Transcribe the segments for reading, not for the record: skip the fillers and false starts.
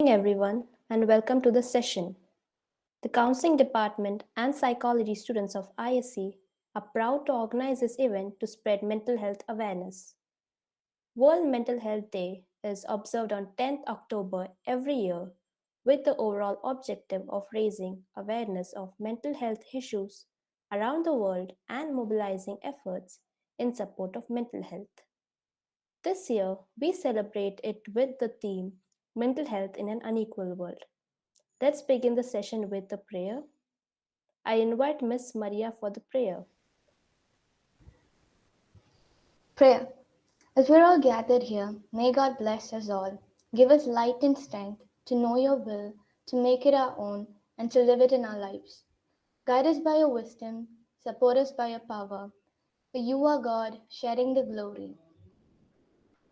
everyone, and welcome to the session. The Counseling Department and Psychology students of ISC are proud to organize this event to spread mental health awareness. World Mental Health Day is observed on 10th October every year with the overall objective of raising awareness of mental health issues around the world and mobilizing efforts in support of mental health. This year, we celebrate it with the theme Mental Health in an Unequal World. Let's begin the session with the prayer. I invite Miss Maria for the prayer. Prayer. As we're all gathered here, may God bless us all. Give us light and strength to know your will, to make it our own, and to live it in our lives. Guide us by your wisdom, support us by your power. For you are God, sharing the glory.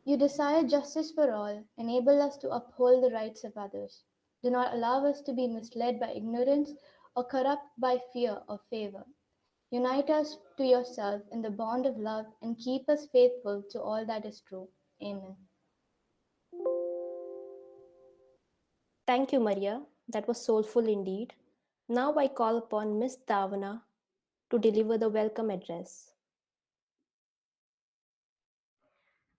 You desire justice for all, enable us to uphold the rights of others. Do not allow us to be misled by ignorance or corrupt by fear or favor. Unite us to yourself in the bond of love and keep us faithful to all that is true. Amen. Thank you, Maria. That was soulful indeed. Now I call upon Miss Davana to deliver the welcome address.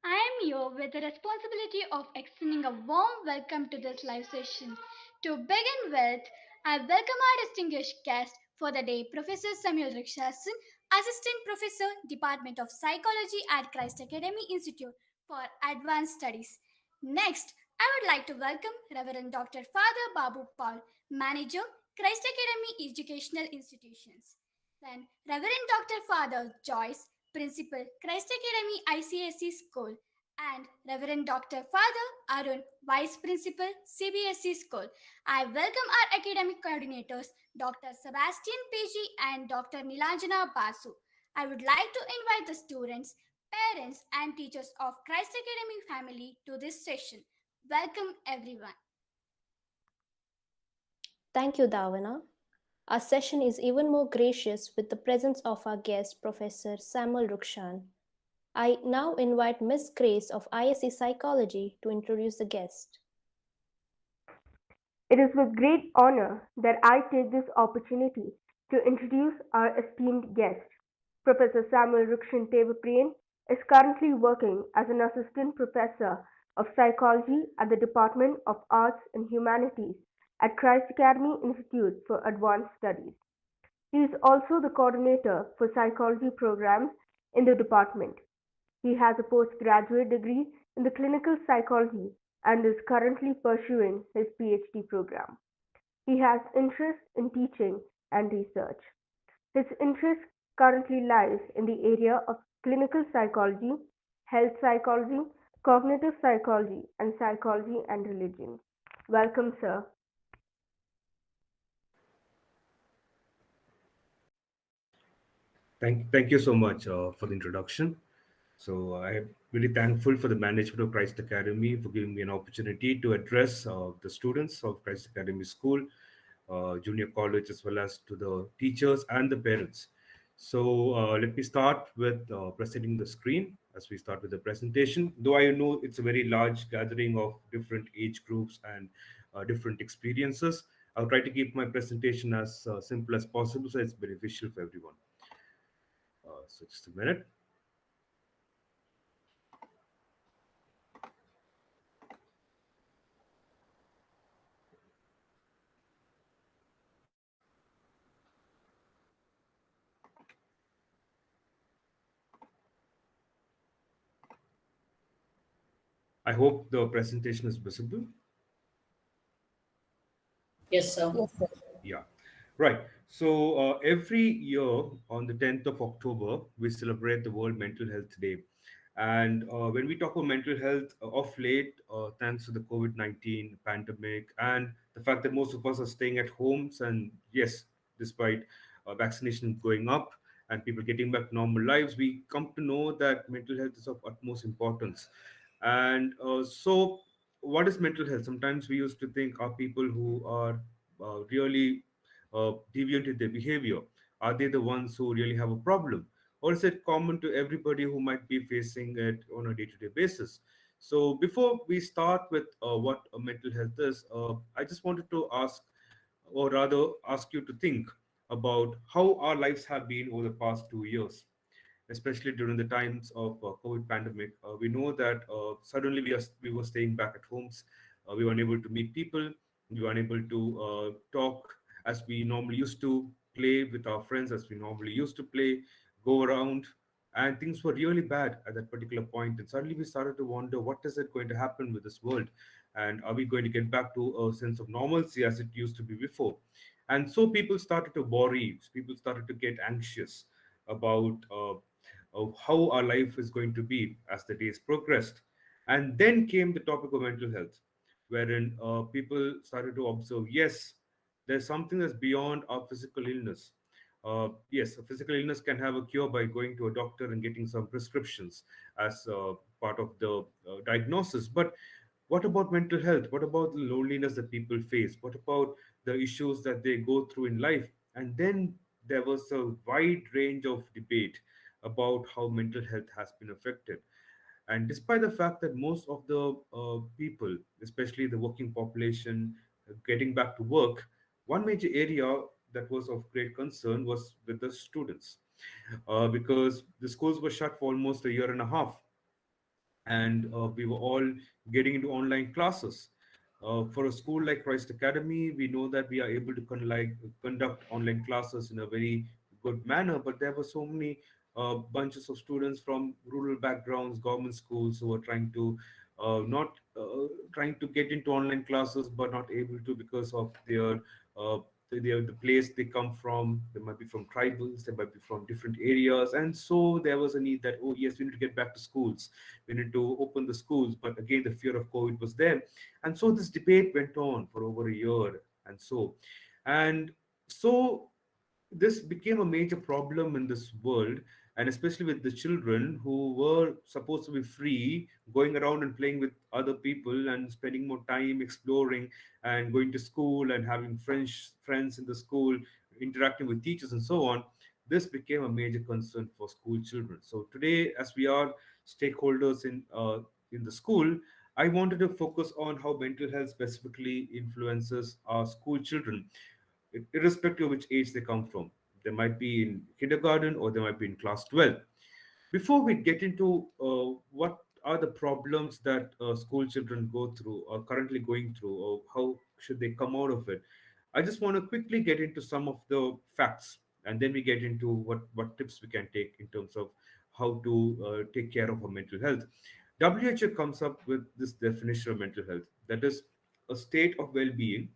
I am here with the responsibility of extending a warm welcome to this live session. To begin with, I welcome our distinguished guest for the day, Professor Samuel Rikshasan, Assistant Professor, Department of Psychology at Christ Academy Institute for Advanced Studies. Next, I would like to welcome Reverend Dr. Father Babu Paul, Manager, Christ Academy Educational Institutions. Then, Reverend Dr. Father Joyce, Principal, Christ Academy ICSE School, and Reverend Dr. Father Arun, Vice Principal, CBSE School. I welcome our academic coordinators, Dr. Sebastian Peji and Dr. Nilanjana Basu. I would like to invite the students, parents, and teachers of Christ Academy family to this session. Welcome, everyone. Thank you, Davana. Our session is even more gracious with the presence of our guest, Professor Samuel Rukshan. I now invite Miss Grace of ISC Psychology to introduce the guest. It is with great honor that I take this opportunity to introduce our esteemed guest. Professor Samuel Rukshan Tevapriyan is currently working as an assistant professor of psychology at the Department of Arts and Humanities at Christ Academy Institute for Advanced Studies. He is also the coordinator for psychology programs in the department. He has a postgraduate degree in the clinical psychology and is currently pursuing his PhD program. He has interest in teaching and research. His interest currently lies in the area of clinical psychology, health psychology, cognitive psychology, and psychology and religion. Welcome, sir. Thank you so much for the introduction. So I'm really thankful for the management of Christ Academy for giving me an opportunity to address the students of Christ Academy School, junior college, as well as to the teachers and the parents. So let me start with presenting the screen as we start with the presentation. Though I know it's a very large gathering of different age groups and different experiences, I'll try to keep my presentation as simple as possible so it's beneficial for everyone. So just a minute. I hope the presentation is visible. Yes, sir. Yes, sir. Yeah, right. So every year on the 10th of October, we celebrate the World Mental Health Day. And when we talk about mental health of late, thanks to the COVID-19 pandemic and the fact that most of us are staying at homes, and yes, despite vaccination going up and people getting back to normal lives, we come to know that mental health is of utmost importance. And what is mental health? Sometimes we used to think are people who are really deviant in their behavior? Are they the ones who really have a problem? Or is it common to everybody who might be facing it on a day to day basis? So before we start with what mental health is, I just wanted to ask, or rather ask you to think about how our lives have been over the past 2 years, especially during the times of COVID pandemic. We know that suddenly we were staying back at homes. We were unable to meet people. We were unable to talk as we normally used to, play with our friends as we normally used to play, go around, and things were really bad at that particular point. And suddenly we started to wonder, what is it going to happen with this world, and are we going to get back to a sense of normalcy as it used to be before? And so people started to worry. People started to get anxious about of how our life is going to be as the days progressed. And then came the topic of mental health, wherein people started to observe, yes, there's something that's beyond our physical illness. Yes, a physical illness can have a cure by going to a doctor and getting some prescriptions as part of the diagnosis. But what about mental health? What about the loneliness that people face? What about the issues that they go through in life? And then there was a wide range of debate about how mental health has been affected. And despite the fact that most of the people, especially the working population, getting back to work, one major area that was of great concern was with the students, because the schools were shut for almost a year and a half, and we were all getting into online classes. For a school like Christ Academy, we know that we are able to conduct online classes in a very good manner, but there were so many bunches of students from rural backgrounds, government schools, who were trying to not trying to get into online classes, but not able to because of uh, the place they come from. They might be from tribals, they might be from different areas, and so there was a need that, oh yes, we need to get back to schools, we need to open the schools. But again, the fear of COVID was there, and so this debate went on for over a year. And so this became a major problem in this world, and especially with the children who were supposed to be free, going around and playing with other people and spending more time exploring and going to school and having friends in the school, interacting with teachers and so on. This became a major concern for school children. So today, as we are stakeholders in the school, I wanted to focus on how mental health specifically influences our school children, irrespective of which age they come from. They might be in kindergarten or they might be in class 12. Before we get into what are the problems that school children go through or currently going through, or how should they come out of it, I just want to quickly get into some of the facts, and then we get into what tips we can take in terms of how to take care of our mental health. WHO comes up with this definition of mental health, that is a state of well-being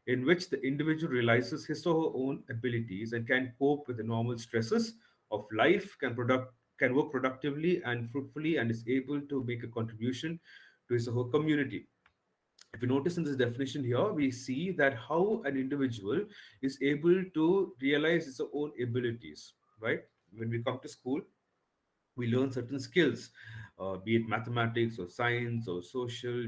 in which the individual realizes his or her own abilities and can cope with the normal stresses of life, can work productively and fruitfully, and is able to make a contribution to his or her community. If you notice in this definition here, we see that how an individual is able to realize his own abilities, right? When we come to school, we learn certain skills, be it mathematics or science or social.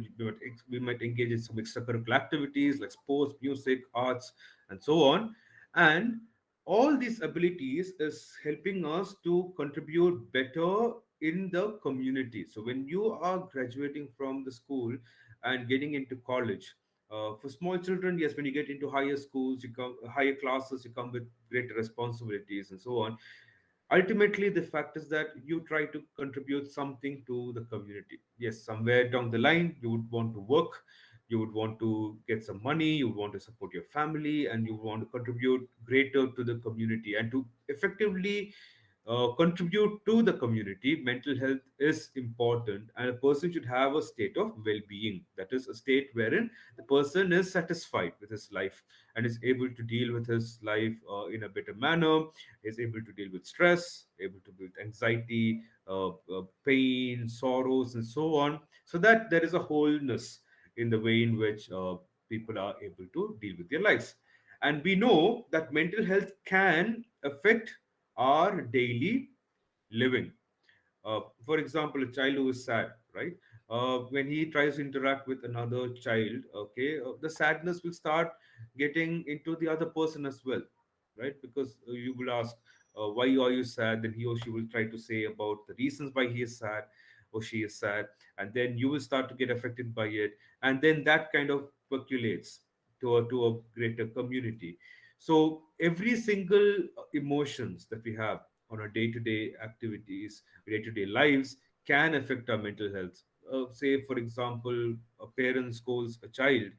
We might engage in some extracurricular activities like sports, music, arts, and so on. And all these abilities is helping us to contribute better in the community. So when you are graduating from the school and getting into college, for small children, yes, when you get into higher schools, you come higher classes, you come with greater responsibilities and so on. Ultimately, the fact is that you try to contribute something to the community. Yes, somewhere down the line you would want to work, you would want to get some money, you would want to support your family, and you want to contribute greater to the community. And to effectively contribute to the community, mental health is important, and a person should have a state of well-being, that is a state wherein the person is satisfied with his life and is able to deal with his life in a better manner, is able to deal with stress, able to deal with anxiety, pain, sorrows, and so on, so that there is a wholeness in the way in which people are able to deal with their lives. And we know that mental health can affect our daily living. For example, a child who is sad, right? When he tries to interact with another child, okay, the sadness will start getting into the other person as well, right? Because you will ask, why are you sad? Then he or she will try to say about the reasons why he is sad. or she is sad, and then you will start to get affected by it, and then that kind of percolates to a greater community. So every single emotions that we have on our day-to-day activities, day-to-day lives, can affect our mental health. Say, for example, a parent scolds a child,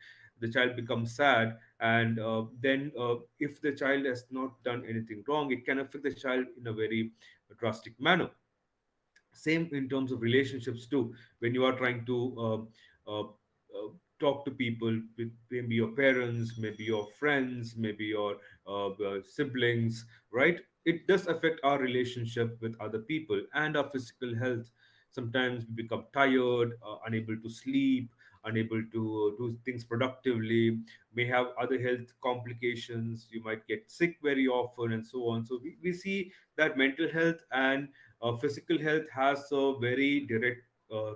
the child becomes sad, and then if the child has not done anything wrong, it can affect the child in a very drastic manner. Same in terms of relationships too. When you are trying to talk to people, with maybe your parents, maybe your friends, maybe your siblings, right? It does affect our relationship with other people and our physical health. Sometimes we become tired, unable to sleep, unable to do things productively, may have other health complications, you might get sick very often, and so on. So we see that mental health and physical health has a very direct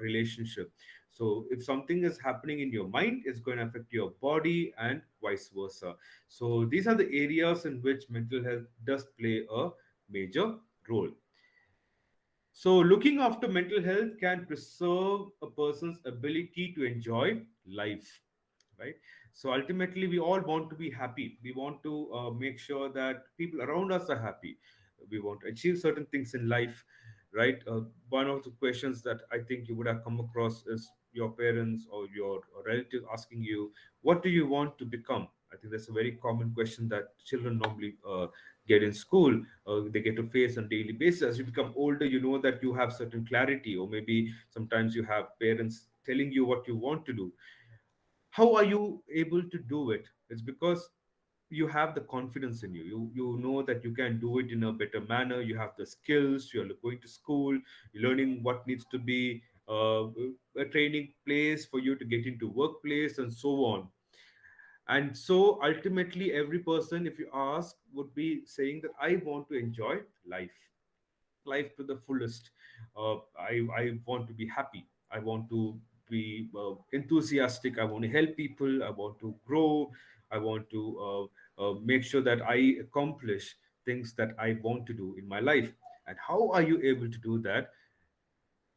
relationship. So if something is happening in your mind, it's going to affect your body and vice versa. So these are the areas in which mental health does play a major role. So looking after mental health can preserve a person's ability to enjoy life, right? So ultimately we all want to be happy, we want to make sure that people around us are happy, we want to achieve certain things in life, right? One of the questions that I think you would have come across is your parents or your relative asking you, what do you want to become? I think that's a very common question that children normally get in school. They get to face on daily basis. As you become older, you know that you have certain clarity, or maybe sometimes you have parents telling you what you want to do. How are you able to do it? It's because you have the confidence in you. You know that you can do it in a better manner. You have the skills. You're going to school, you're learning what needs to be a training place for you to get into workplace, and so on. And so ultimately every person, if you ask, would be saying that I want to enjoy life to the fullest. I want to be happy. I want to be enthusiastic. I want to help people. I want to grow. I want to make sure that I accomplish things that I want to do in my life. And how are you able to do that?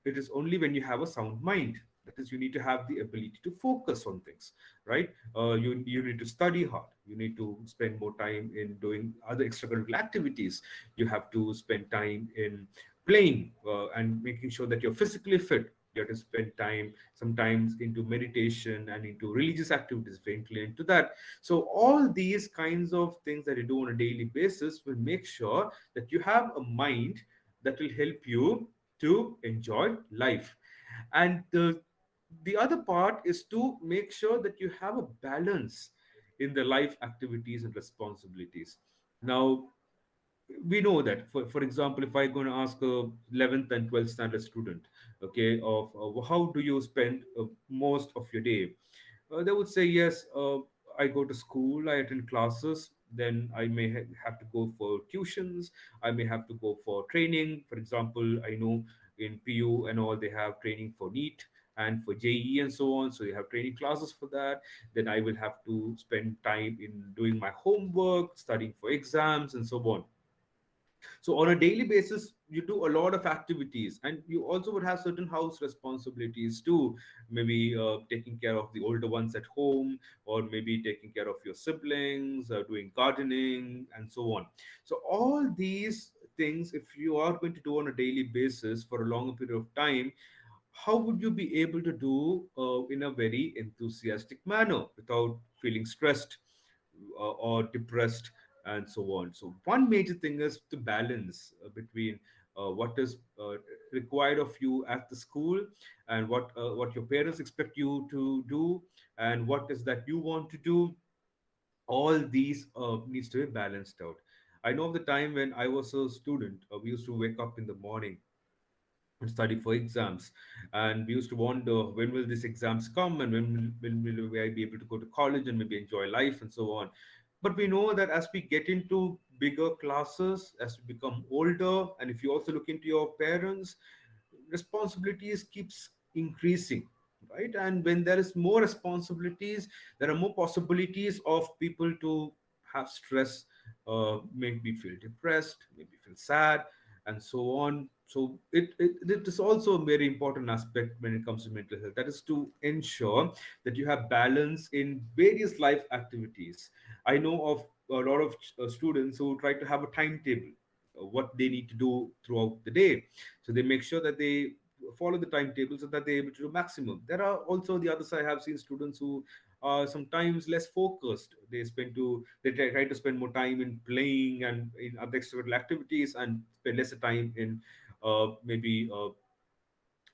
It is only when you have a sound mind. That is, you need to have the ability to focus on things, right? You need to study hard, you need to spend more time in doing other extracurricular activities, you have to spend time in playing and making sure that you're physically fit. You have to spend time sometimes into meditation and into religious activities, frankly, into that. So all these kinds of things that you do on a daily basis will make sure that you have a mind that will help you to enjoy life. And the other part is to make sure that you have a balance in the life activities and responsibilities. Now, we know that, for example, if I'm going to ask a 11th and 12th standard student, okay, of how do you spend most of your day, they would say, yes, I go to school, I attend classes, then I may have to go for tuitions, I may have to go for training. For example, I know in PU and all, they have training for NEET and for JE and so on. So you have training classes for that. Then I will have to spend time in doing my homework, studying for exams, and so on. So on a daily basis, you do a lot of activities, and you also would have certain house responsibilities too. Maybe taking care of the older ones at home, or maybe taking care of your siblings, doing gardening, and so on. So all these things, if you are going to do on a daily basis for a longer period of time, how would you be able to do in a very enthusiastic manner without feeling stressed or depressed, and so on? So one major thing is to balance between what is required of you at the school, and what your parents expect you to do, and what is that you want to do. All these needs to be balanced out. I know of the time when I was a student, we used to wake up in the morning and study for exams. And we used to wonder, when will these exams come, and when will I be able to go to college and maybe enjoy life, and so on. But we know that as we get into bigger classes, as we become older, and if you also look into your parents, responsibilities keeps increasing, right? And when there is more responsibilities, there are more possibilities of people to have stress, maybe feel depressed, maybe feel sad, and so on. So it is also a very important aspect when it comes to mental health. That is to ensure that you have balance in various life activities. I know of a lot of students who try to have a timetable, what they need to do throughout the day. So they make sure that they follow the timetable so that they're able to do maximum. There are also the other side. I have seen students who are sometimes less focused. They try to spend more time in playing and in other external activities, and spend lesser time in maybe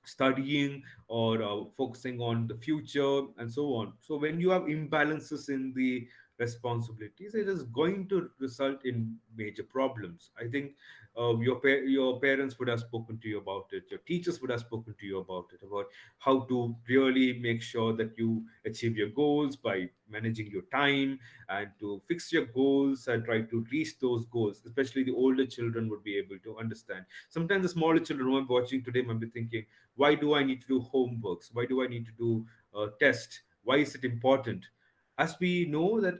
studying or focusing on the future and so on. So when you have imbalances in the responsibilities, it is going to result in major problems. I think your parents would have spoken to you about it, your teachers would have spoken to you about it, about how to really make sure that you achieve your goals by managing your time, and to fix your goals and try to reach those goals. Especially the older children would be able to understand. Sometimes the smaller children who I'm watching today might be thinking, why do I need to do homeworks? Why do I need to do tests? Why is it important? As we know that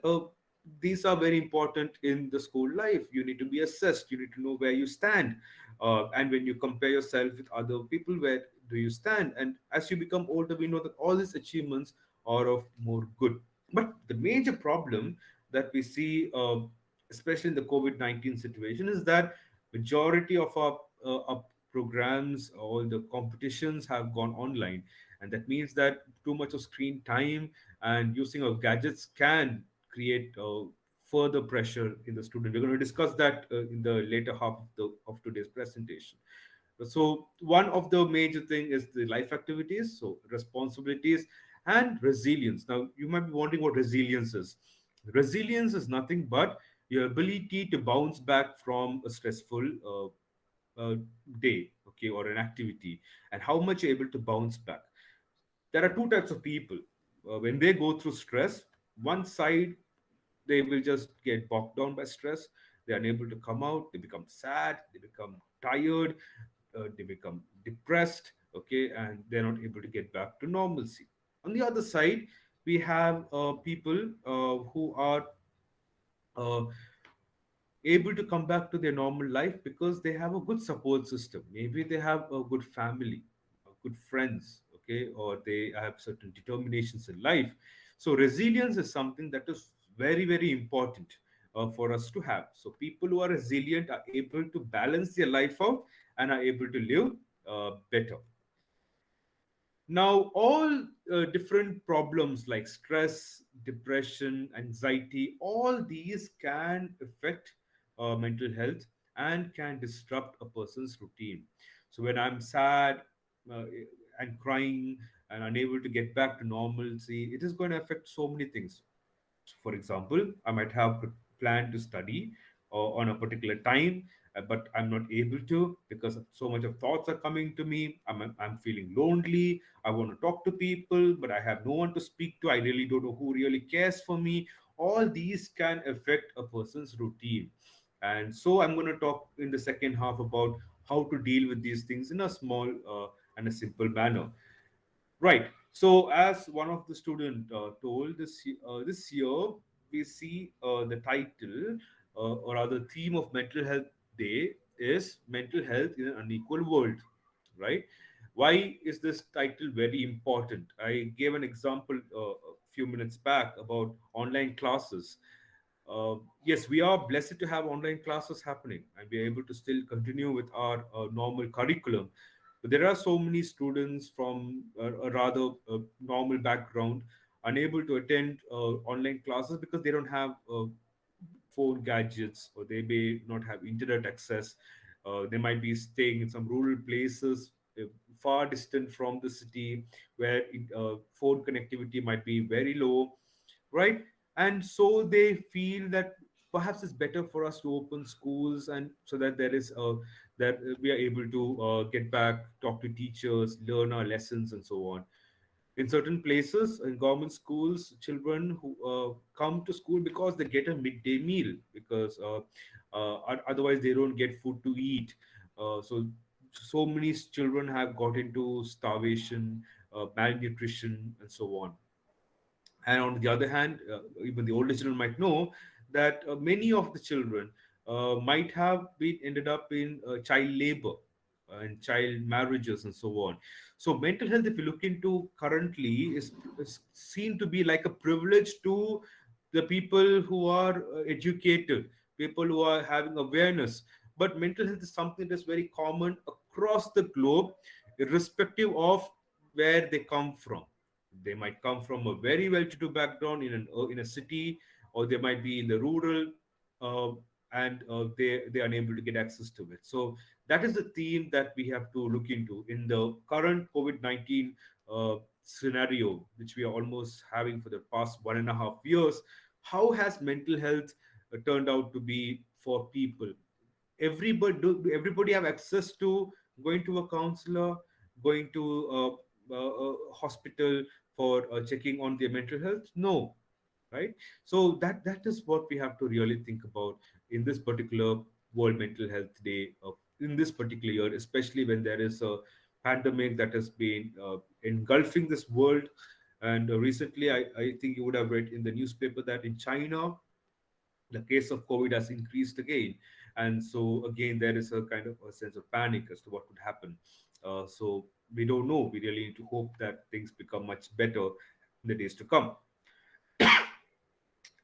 these are very important in the school life. You need to be assessed. You need to know where you stand, and when you compare yourself with other people, where do you stand? And as you become older, we know that all these achievements are of more good. But the major problem that we see, especially in the COVID-19 situation, is that majority of our programs, all the competitions have gone online, and that means that too much of screen time and using of gadgets can create further pressure in the student. We're going to discuss that in the later half of today's presentation. So one of the major thing is the life activities, so responsibilities and resilience. Now you might be wondering what resilience is. Resilience is nothing but your ability to bounce back from a stressful day, okay, or an activity, and how much you're able to bounce back. There are two types of people. When they go through stress, one side, they will just get bogged down by stress. They're unable to come out. They become sad. They become tired. They become depressed. Okay, and they're not able to get back to normalcy. On the other side, we have people who are uh, able to come back to their normal life because they have a good support system. Maybe they have a good family, good friends, okay, or they have certain determinations in life. So resilience is something that is very, very important for us to have. So people who are resilient are able to balance their life out and are able to live better. Now, all different problems like stress, depression, anxiety, all these can affect mental health and can disrupt a person's routine. So, when I'm sad uh, and crying and unable to get back to normalcy, it is going to affect so many things. For example, I might have planned to study on a particular time, but I'm not able to because so much of thoughts are coming to me. I'm feeling lonely. I want to talk to people, but I have no one to speak to. I really don't know who really cares for me. All these can affect a person's routine. And so I'm going to talk in the second half about how to deal with these things in a small and a simple manner. Right. So, as one of the student told this year, we see the title or rather theme of Mental Health Day is Mental Health in an Unequal World. Right. Why is this title very important? I gave an example a few minutes back about online classes. Yes, we are blessed to have online classes happening, and we are able to still continue with our normal curriculum. But there are so many students from a rather normal background unable to attend online classes because they don't have phone gadgets, or they may not have internet access. They might be staying in some rural places far distant from the city, where phone connectivity might be very low, right? And so they feel that perhaps it's better for us to open schools, and so that there is that we are able to get back, talk to teachers, learn our lessons, and so on. In certain places in government schools, children who come to school because they get a midday meal, because otherwise they don't get food to eat. So many children have got into starvation, malnutrition, and so on. And on the other hand, even the older children might know that many of the children might have been ended up in child labor and child marriages and so on. So mental health, if you look into currently, is seen to be like a privilege to the people who are educated, people who are having awareness. But mental health is something that's very common across the globe, irrespective of where they come from. They might come from a very well-to-do background in a city, or they might be in the rural, uh, and they are unable to get access to it. So that is the theme that we have to look into in the current COVID-19 scenario, which we are almost having for the past 1.5 years. How has mental health turned out to be for people? Everybody have access to going to a counselor, going to a hospital for checking on their mental health? No, right? So that is what we have to really think about in this particular World Mental Health Day, in this particular year, especially when there is a pandemic that has been engulfing this world. And recently, I think you would have read in the newspaper that in China the case of COVID has increased again. And so, again, there is a kind of a sense of panic as to what could happen. So, we don't know. We really need to hope that things become much better in the days to come.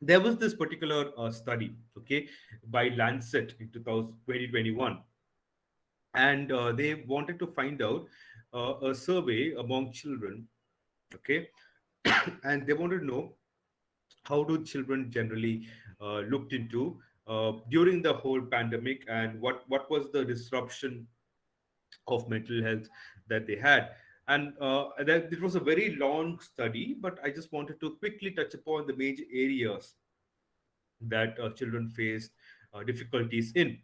There was this particular study, okay, by Lancet in 2021, and they wanted to find out a survey among children, okay, and they wanted to know how do children generally looked into during the whole pandemic, and what was the disruption of mental health that they had. And that it was a very long study, but I just wanted to quickly touch upon the major areas that children faced difficulties in.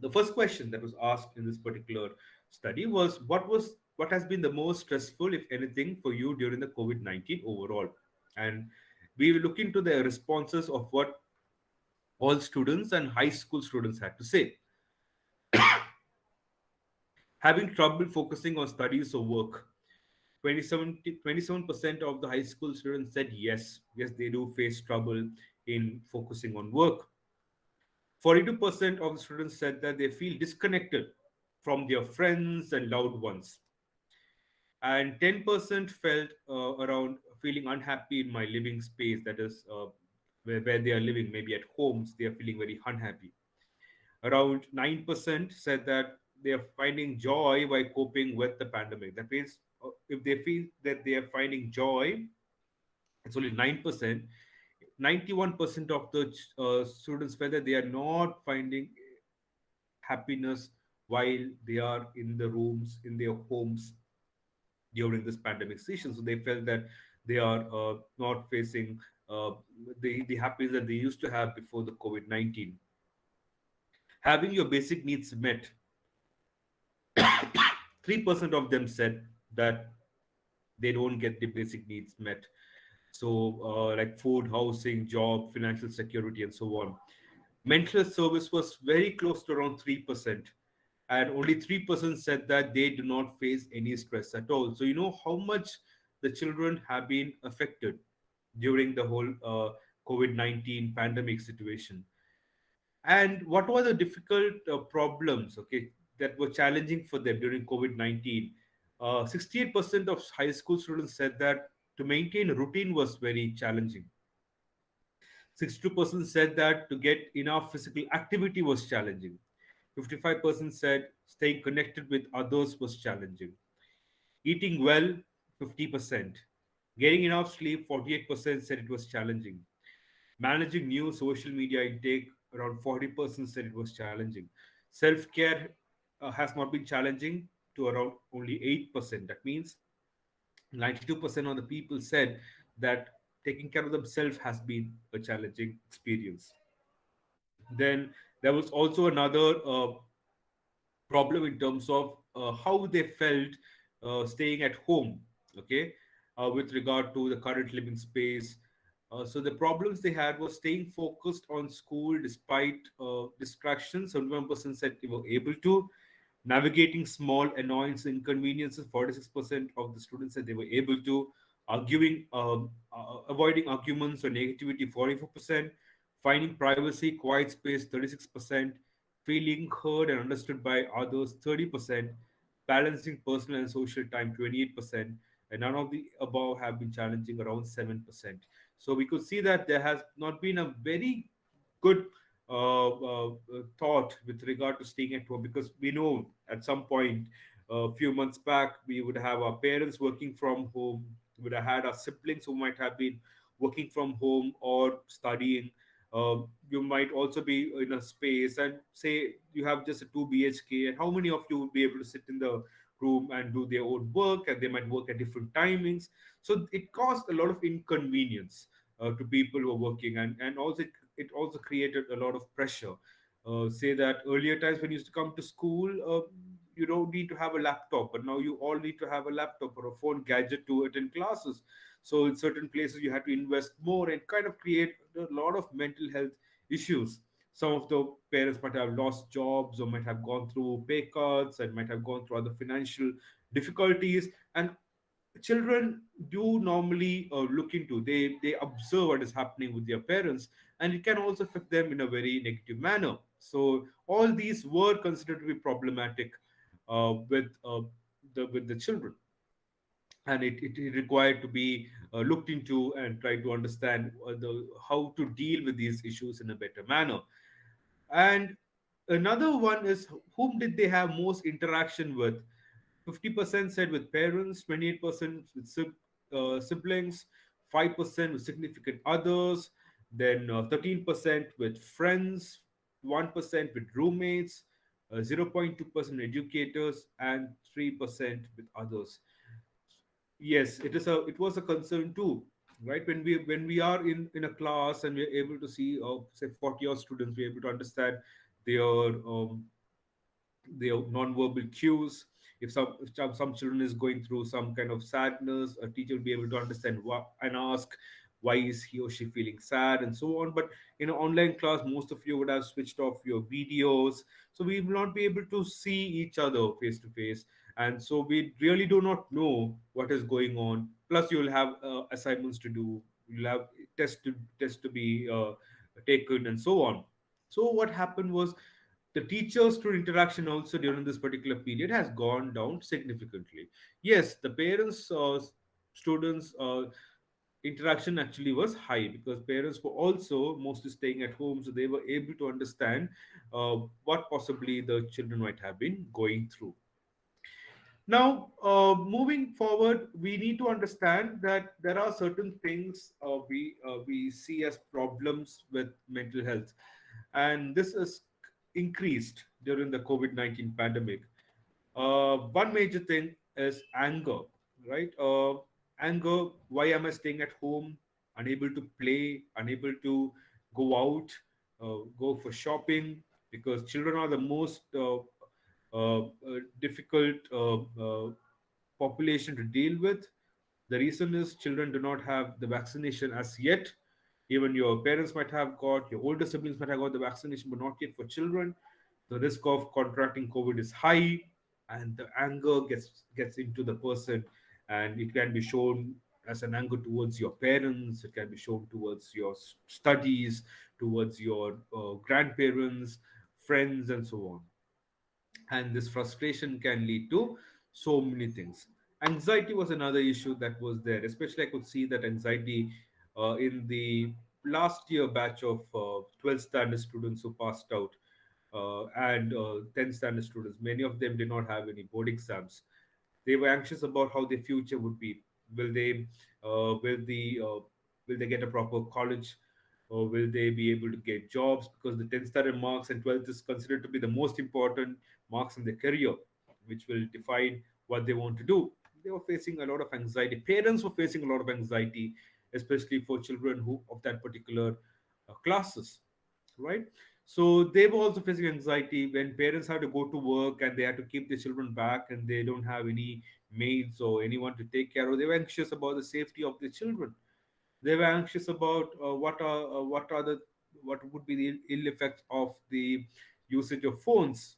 The first question that was asked in this particular study was what has been the most stressful, if anything, for you during the COVID-19 overall. And we will look into the responses of what all students and high school students had to say. Having trouble focusing on studies or work. 27% of the high school students said yes, they do face trouble in focusing on work. 42% of the students said that they feel disconnected from their friends and loved ones. And 10% felt around feeling unhappy in my living space, that is, where they are living, maybe at homes, they are feeling very unhappy. Around 9% said that they are finding joy by coping with the pandemic. That means if they feel that they are finding joy, it's only 9%. 91% of the students felt that they are not finding happiness while they are in the rooms, in their homes during this pandemic season. So they felt that they are not facing uh, the happiness that they used to have before the COVID-19. Having your basic needs met, 3% of them said that they don't get the basic needs met. So, like food, housing, job, financial security, and so on. Mental health service was very close to around 3%. And only 3% said that they do not face any stress at all. So, you know how much the children have been affected during the whole COVID-19 pandemic situation. And what were the difficult problems, okay, that were challenging for them during COVID-19? 68% of high school students said that to maintain a routine was very challenging. 62% said that to get enough physical activity was challenging. 55% said staying connected with others was challenging. Eating well, 50%. Getting enough sleep, 48% said it was challenging. Managing new social media intake, around 40% said it was challenging. Self care has not been challenging to around only 8%. That means 92% of the people said that taking care of themselves has been a challenging experience. Then there was also another problem in terms of how they felt staying at home, okay, with regard to the current living space. So the problems they had was staying focused on school despite distractions. 71% said they were able to. Navigating small annoyance inconveniences, 46% of the students said they were able to. Arguing, avoiding arguments or negativity, 44%. Finding privacy, quiet space, 36%, feeling heard and understood by others, 30%, balancing personal and social time, 28%, and none of the above have been challenging, around 7%. So we could see that there has not been a very good thought with regard to staying at home, because we know at some point a few months back we would have our parents working from home, we would have had our siblings who might have been working from home or studying. You might also be in a space and say you have just a 2 bhk, and how many of you would be able to sit in the room and do their own work, and they might work at different timings. So it caused a lot of inconvenience to people who are working, and also it also created a lot of pressure. Say that earlier times when you used to come to school, you don't need to have a laptop, but now you all need to have a laptop or a phone gadget to attend classes. So in certain places you have to invest more and kind of create a lot of mental health issues. Some of the parents might have lost jobs or might have gone through pay cuts and might have gone through other financial difficulties. And children do normally look into, they observe what is happening with their parents, and it can also affect them in a very negative manner. So all these were considered to be problematic with the children, and it required to be looked into and try to understand how to deal with these issues in a better manner. And another one is, whom did they have most interaction with? 50% said with parents, 28% with siblings, 5% with significant others, then 13% with friends, 1% with roommates, 0.2% educators, and 3% with others. Yes, it was a concern too, right? When we are in a class and we're able to see say 40 odd students, we're able to understand their non-verbal cues. If some children is going through some kind of sadness, a teacher will be able to understand what and ask why is he or she feeling sad and so on. But in an online class, most of you would have switched off your videos, so we will not be able to see each other face to face, and so we really do not know what is going on. Plus you will have assignments to do, you'll have tests to be taken and so on. So what happened was, the teacher student interaction also during this particular period has gone down significantly. Yes, the parents students interaction actually was high, because parents were also mostly staying at home, so they were able to understand what possibly the children might have been going through. Now, moving forward, we need to understand that there are certain things we see as problems with mental health, and this is increased during the COVID-19 pandemic. One major thing is anger, right? Anger. Why am I staying at home, unable to play, unable to go out, go for shopping? Because children are the most difficult population to deal with. The reason is children do not have the vaccination as yet. Even your parents might have got, your older siblings might have got the vaccination, but not yet for children. The risk of contracting COVID is high, and the anger gets into the person, and it can be shown as an anger towards your parents. It can be shown towards your studies, towards your grandparents, friends, and so on. And this frustration can lead to so many things. Anxiety was another issue that was there, especially I could see that anxiety in the last year batch of 12th standard students who passed out, and 10th standard students. Many of them did not have any board exams. They were anxious about how their future would be. Will they will the will they get a proper college, or will they be able to get jobs? Because the 10th standard marks and 12th is considered to be the most important marks in their career, which will define what they want to do. They were facing a lot of anxiety. Parents were facing a lot of anxiety, especially for children who of that particular classes, right? So they were also facing anxiety when parents had to go to work and they had to keep their children back, and they don't have any maids or anyone to take care of. They were anxious about the safety of their children. They were anxious about what would be the ill effects of the usage of phones,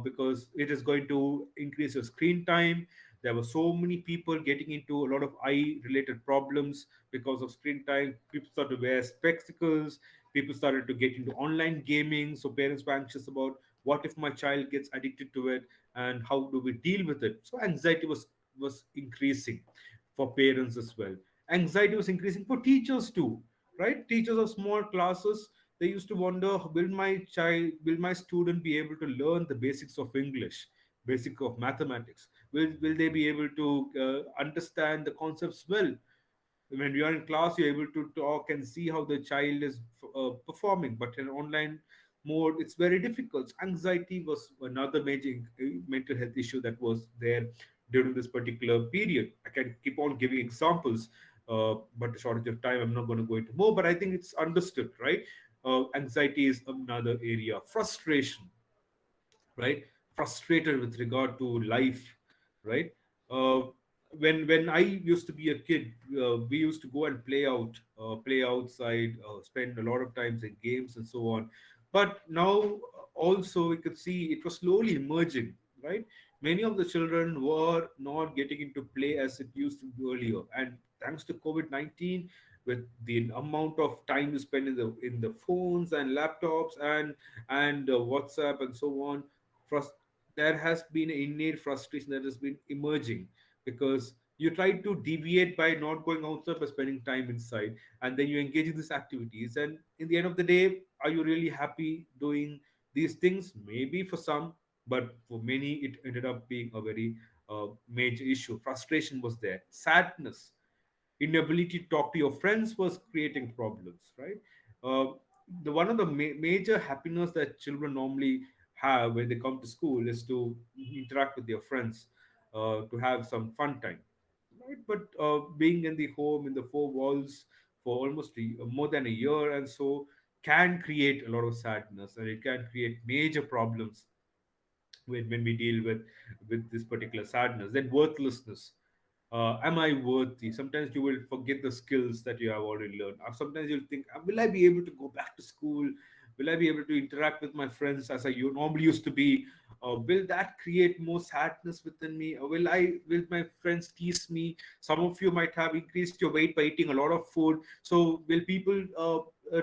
because it is going to increase your screen time. There were so many people getting into a lot of eye related problems because of screen time. People start to wear spectacles. People started to get into online gaming, so parents were anxious about what if my child gets addicted to it, and how do we deal with it. So anxiety was increasing for parents as well. Anxiety was increasing for teachers too, right? Teachers of small classes, they used to wonder, will my student be able to learn the basics of English, basic of mathematics? Will they be able to understand the concepts well? When we are in class, you're able to talk and see how the child is performing, but in online mode it's very difficult. Anxiety was another major mental health issue that was there during this particular period. I can keep on giving examples, but a shortage of time, I'm not going to go into more, but I think it's understood, right? Anxiety is another area. Frustration, right? Frustrated with regard to life, right? uh, when I used to be a kid, we used to go and play outside, spend a lot of times in games and so on. But now also we could see it was slowly emerging, right? Many of the children were not getting into play as it used to be earlier, and thanks to COVID-19, with the amount of time you spend in the phones and laptops and WhatsApp and so on, frust- there has been an innate frustration that has been emerging, because you try to deviate by not going outside, by spending time inside, and then you engage in these activities, and in the end of the day, are you really happy doing these things? Maybe for some, but for many it ended up being a very major issue. Frustration was there. Sadness, inability to talk to your friends was creating problems, right? uh, the one of the major happiness that children normally have when they come to school is to interact with their friends, to have some fun time, right? But being in the home, in the four walls for almost more than a year and so, can create a lot of sadness, and it can create major problems when we deal with this particular sadness. Then worthlessness. Am I worthy? Sometimes you will forget the skills that you have already learned. Sometimes you'll think, will I be able to go back to school? Will I be able to interact with my friends as I normally used to be? Will that create more sadness within me? Or will my friends tease me? Some of you might have increased your weight by eating a lot of food. So will people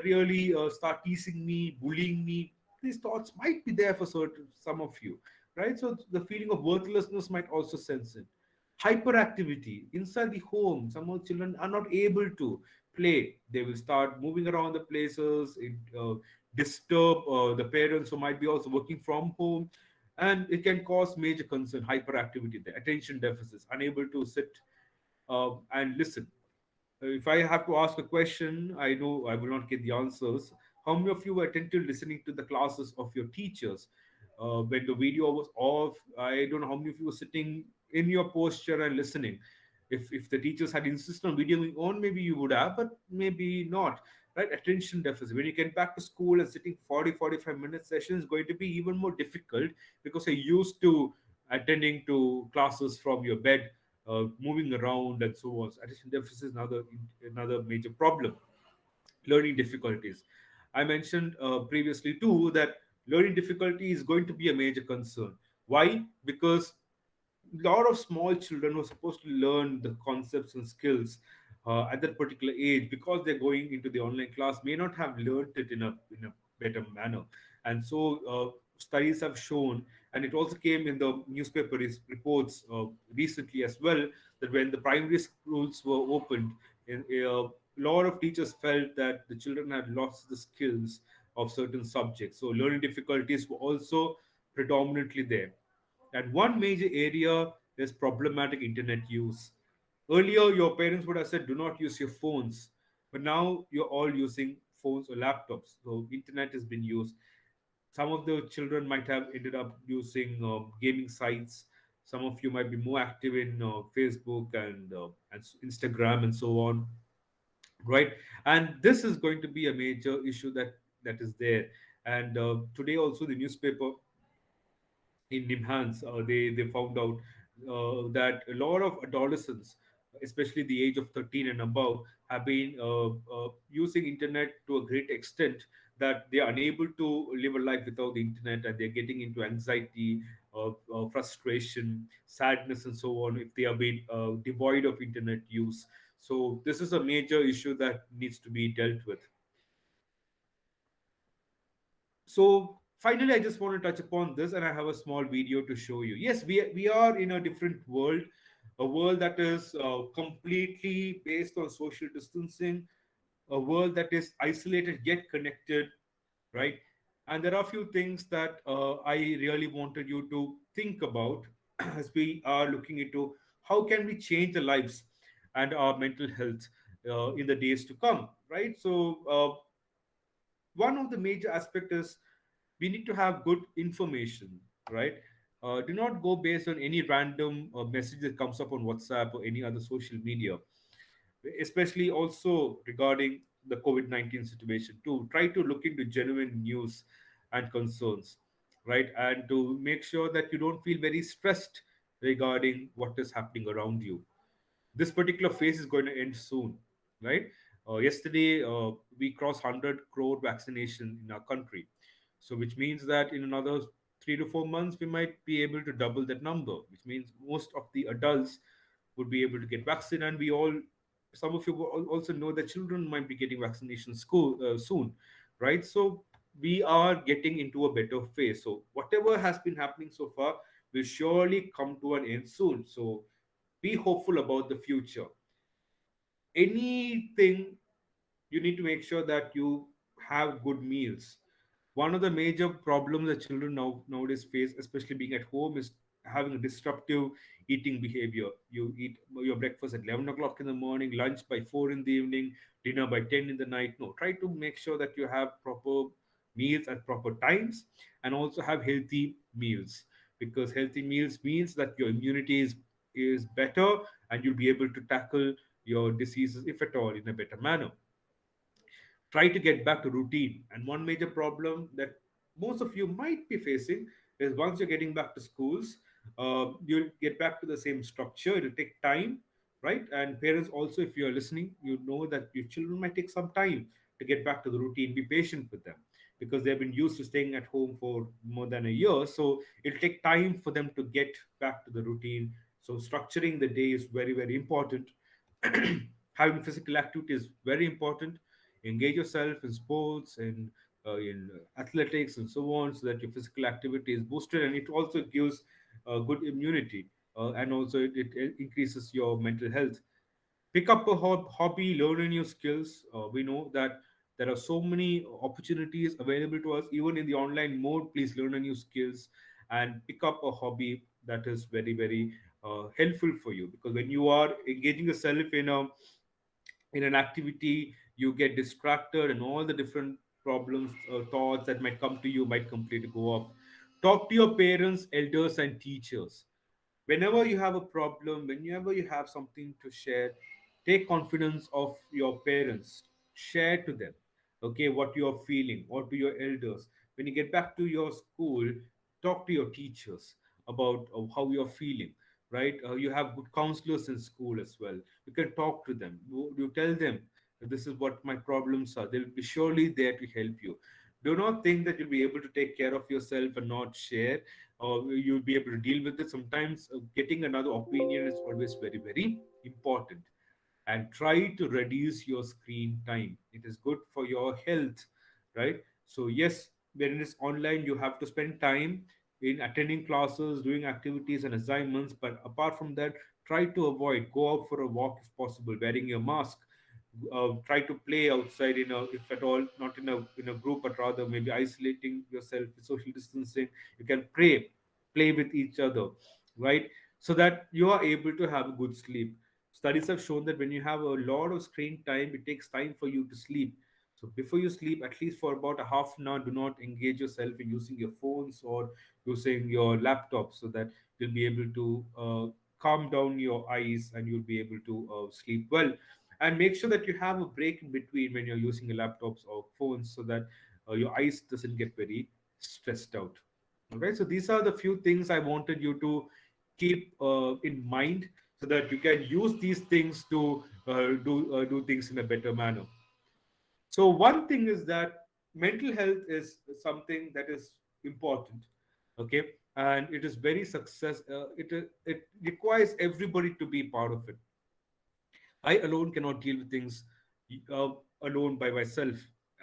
really start teasing me, bullying me? These thoughts might be there for some of you, right? So the feeling of worthlessness might also sense in. Hyperactivity inside the home. Some of the children are not able to play. They will start moving around the places. It disturb the parents who might be also working from home, and it can cause major concern. Hyperactivity, the attention deficits, unable to sit and listen. If I have to ask a question, I know I will not get the answers. How many of you were attentive listening to the classes of your teachers when the video was off? I don't know how many of you were sitting in your posture and listening. If the teachers had insisted on videoing on, maybe you would have, but maybe not. Right? Attention deficit. When you get back to school and sitting 40-45 minute session is going to be even more difficult, because you're used to attending to classes from your bed, moving around and so on. So attention deficit is another major problem. Learning difficulties. I mentioned previously too that learning difficulty is going to be a major concern. Why? Because a lot of small children who are supposed to learn the concepts and skills at that particular age, because they're going into the online class, may not have learned it in a better manner. And so studies have shown, and it also came in the newspaper reports recently as well, that when the primary schools were opened, a lot of teachers felt that the children had lost the skills of certain subjects. So learning difficulties were also predominantly there. And one major area is problematic internet use. Earlier, your parents would have said, do not use your phones. But now you're all using phones or laptops. So internet has been used. Some of the children might have ended up using gaming sites. Some of you might be more active in Facebook and Instagram and so on, right? And this is going to be a major issue that is there. And today also the newspaper in Nimhans, they found out that a lot of adolescents, especially the age of 13 and above, have been using internet to a great extent that they are unable to live a life without the internet, and they're getting into anxiety, frustration, sadness, and so on if they are being devoid of internet use. So this is a major issue that needs to be dealt with. So finally, I just want to touch upon this, and I have a small video to show you. Yes, we are in a different world, a world that is completely based on social distancing, a world that is isolated yet connected, right? And there are a few things that I really wanted you to think about as we are looking into how can we change the lives and our mental health in the days to come, right? So one of the major aspect is we need to have good information, right? Do not go based on any random message that comes up on WhatsApp or any other social media, especially also regarding the COVID-19 situation too. Try to look into genuine news and concerns, right? And to make sure that you don't feel very stressed regarding what is happening around you. This particular phase is going to end soon, right? Yesterday, we crossed 100 crore vaccination in our country. So, which means that in another 3 to 4 months, we might be able to double that number, which means most of the adults would be able to get vaccine. And we all, some of you will also know that children might be getting vaccination school soon, right? So, we are getting into a better phase. So, whatever has been happening so far will surely come to an end soon. So, be hopeful about the future. Anything, you need to make sure that you have good meals. One of the major problems that children nowadays face, especially being at home, is having a disruptive eating behavior. You eat your breakfast at 11 o'clock in the morning, lunch by 4 in the evening, dinner by 10 in the night. No, try to make sure that you have proper meals at proper times, and also have healthy meals, because healthy meals means that your immunity is better, and you'll be able to tackle your diseases, if at all, in a better manner. Try to get back to routine. And one major problem that most of you might be facing is once you're getting back to schools, you'll get back to the same structure. It'll take time, right? And parents also, if you're listening, you know that your children might take some time to get back to the routine. Be patient with them, because they've been used to staying at home for more than a year. So it'll take time for them to get back to the routine. So structuring the day is very, very important. Having physical activity is very important. Engage yourself in sports and in athletics and so on, so that your physical activity is boosted, and it also gives good immunity, and also it increases your mental health. Pick up a hobby, learn new skills. We know that there are so many opportunities available to us even in the online mode. Please learn a new skills and pick up a hobby that is very, very helpful for you, because when you are engaging yourself in an activity, you get distracted, and all the different problems or thoughts that might come to you might completely go off. Talk to your parents, elders, and teachers. Whenever you have a problem, whenever you have something to share, take confidence of your parents. Share to them, okay, what you are feeling, or to your elders. When you get back to your school, talk to your teachers about how you're feeling, right? You have good counselors in school as well. You can talk to them. You tell them that this is what my problems are. They'll be surely there to help you. Do not think that you'll be able to take care of yourself and not share, or you'll be able to deal with it. Sometimes getting another opinion is always very, very important. And try to reduce your screen time. It is good for your health, right? So yes, when it is online, you have to spend time in attending classes, doing activities and assignments. But apart from that, try to avoid. Go out for a walk if possible, wearing your mask. Try to play outside in a, if at all, not in a group, but rather maybe isolating yourself with social distancing. You can play with each other, right? So that you are able to have a good sleep. Studies have shown that when you have a lot of screen time, it takes time for you to sleep. So before you sleep, at least for about a half an hour, do not engage yourself in using your phones or using your laptop, so that you'll be able to calm down your eyes, and you'll be able to sleep well. And make sure that you have a break in between when you're using your laptops or phones, so that your eyes doesn't get very stressed out. Okay, so these are the few things I wanted you to keep in mind, so that you can use these things to do things in a better manner. So one thing is that mental health is something that is important, okay, and it is very success. It requires everybody to be part of it. I alone cannot deal with things uh, alone by myself.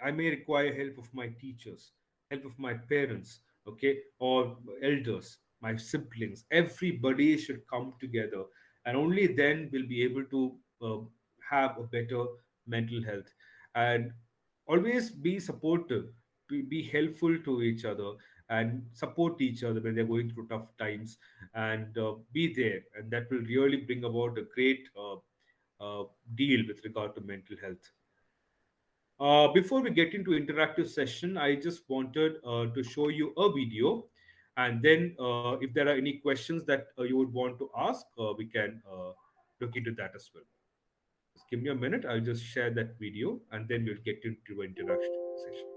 I may require help of my teachers. help of my parents, okay, or elders, my siblings. Everybody should come together, and only then we'll be able to have a better mental health. And always be supportive, be helpful to each other, and support each other when they're going through tough times, and be there, and that will really bring about a great deal with regard to mental health. Before we get into interactive session, I just wanted to show you a video, and then if there are any questions that you would want to ask, we can look into that as well. Just give me a minute. I'll just share that video, and then we'll get into an interaction session.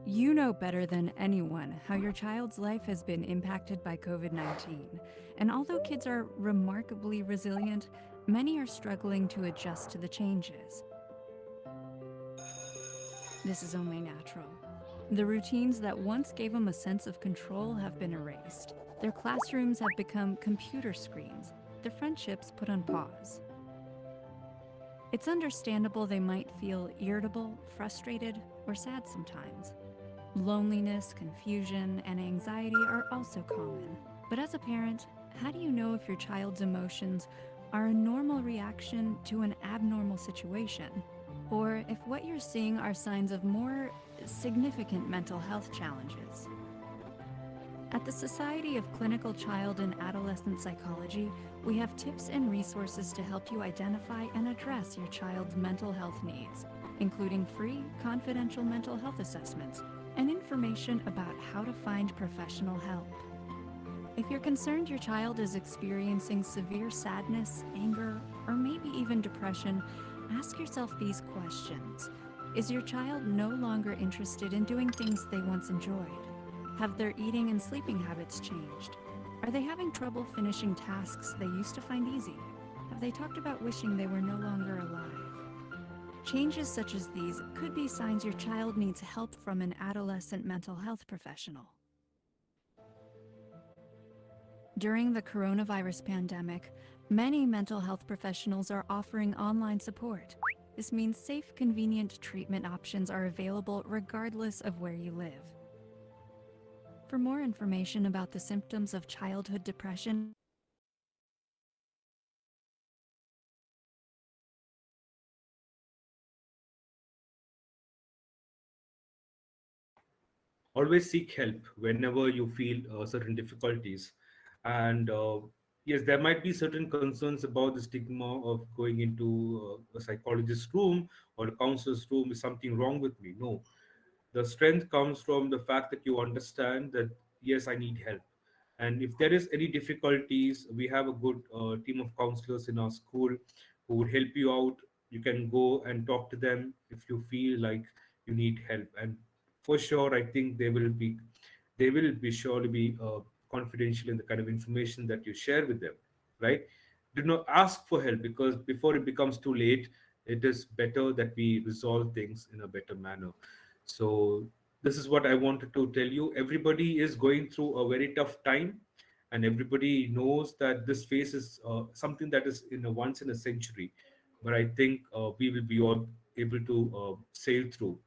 You know better than anyone how your child's life has been impacted by COVID 19. And although kids are remarkably resilient, many are struggling to adjust to the changes. This is only natural. The routines that once gave them a sense of control have been erased. Their classrooms have become computer screens, their friendships put on pause. It's understandable they might feel irritable, frustrated, or sad sometimes. Loneliness, confusion, and anxiety are also common. But as a parent, how do you know if your child's emotions are a normal reaction to an abnormal situation? Or if what you're seeing are signs of more significant mental health challenges? At the Society of Clinical Child and Adolescent Psychology, we have tips and resources to help you identify and address your child's mental health needs, including free, confidential mental health assessments and information about how to find professional help. If you're concerned your child is experiencing severe sadness, anger, or maybe even depression, ask yourself these questions. Is your child no longer interested in doing things they once enjoyed? Have their eating and sleeping habits changed? Are they having trouble finishing tasks they used to find easy? Have they talked about wishing they were no longer alive? Changes such as these could be signs your child needs help from an adolescent mental health professional. During the coronavirus pandemic, many mental health professionals are offering online support. This means safe, convenient treatment options are available regardless of where you live. For more information about the symptoms of childhood depression, Always seek help whenever you feel certain difficulties. And yes, there might be certain concerns about the stigma of going into a psychologist's room or a counselor's room. Is something wrong with me? No, the strength comes from the fact that you understand that yes, I need help. And if there is any difficulties, we have a good team of counselors in our school who would help you out. You can go and talk to them if you feel like you need help. And for sure, I think they will be sure to be confidential in the kind of information that you share with them, right? Do not ask for help, because before it becomes too late, it is better that we resolve things in a better manner. So this is what I wanted to tell you. Everybody is going through a very tough time, and everybody knows that this phase is something that is in a once in a century. But I think we will be all able to sail through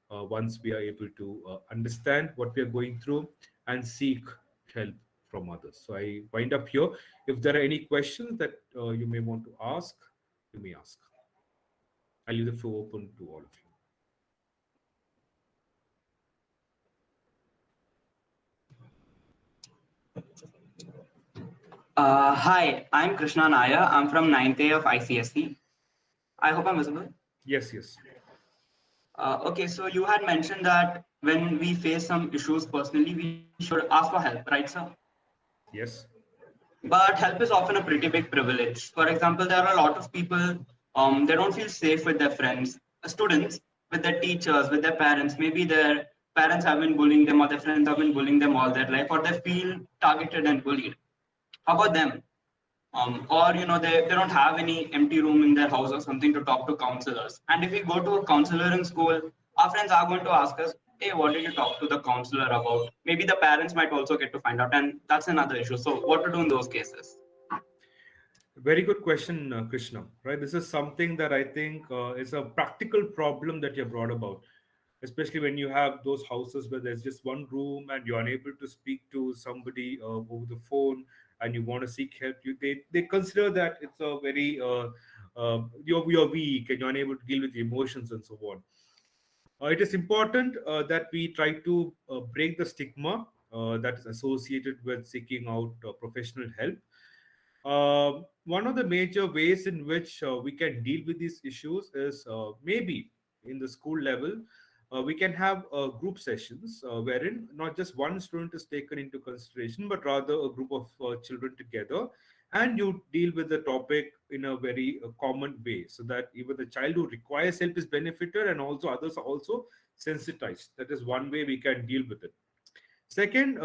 once we are able to understand what we are going through and seek help from others. So I wind up here. If there are any questions that you may want to ask, you may ask. I leave the floor open to all of you. Hi, I'm Krishna Naya. I'm from 9th A of ICSE. I hope I'm visible. Yes, yes. Okay, so you had mentioned that when we face some issues personally, we should ask for help, right, sir? Yes. But help is often a pretty big privilege. For example, there are a lot of people, they don't feel safe with their friends, students, with their teachers, with their parents. Maybe their parents have been bullying them, or their friends have been bullying them all their life, or they feel targeted and bullied. How about them? Or they don't have any empty room in their house or something to talk to counselors. And if we go to a counselor in school, our friends are going to ask us, hey, what did you talk to the counselor about? Maybe the parents might also get to find out, and that's another issue. So, what to do in those cases? Very good question, Krishna. Right, this is something that I think is a practical problem that you brought about, especially when you have those houses where there's just one room and you're unable to speak to somebody over the phone, and you want to seek help. They consider that it's a very you're weak and you're unable to deal with the emotions and so on. It is important that we try to break the stigma that is associated with seeking out professional help. One of the major ways in which we can deal with these issues is maybe in the school level, we can have group sessions wherein not just one student is taken into consideration, but rather a group of children together, and you deal with the topic in a very common way, so that even the child who requires help is benefited and also others are also sensitized. That is one way we can deal with it. Second,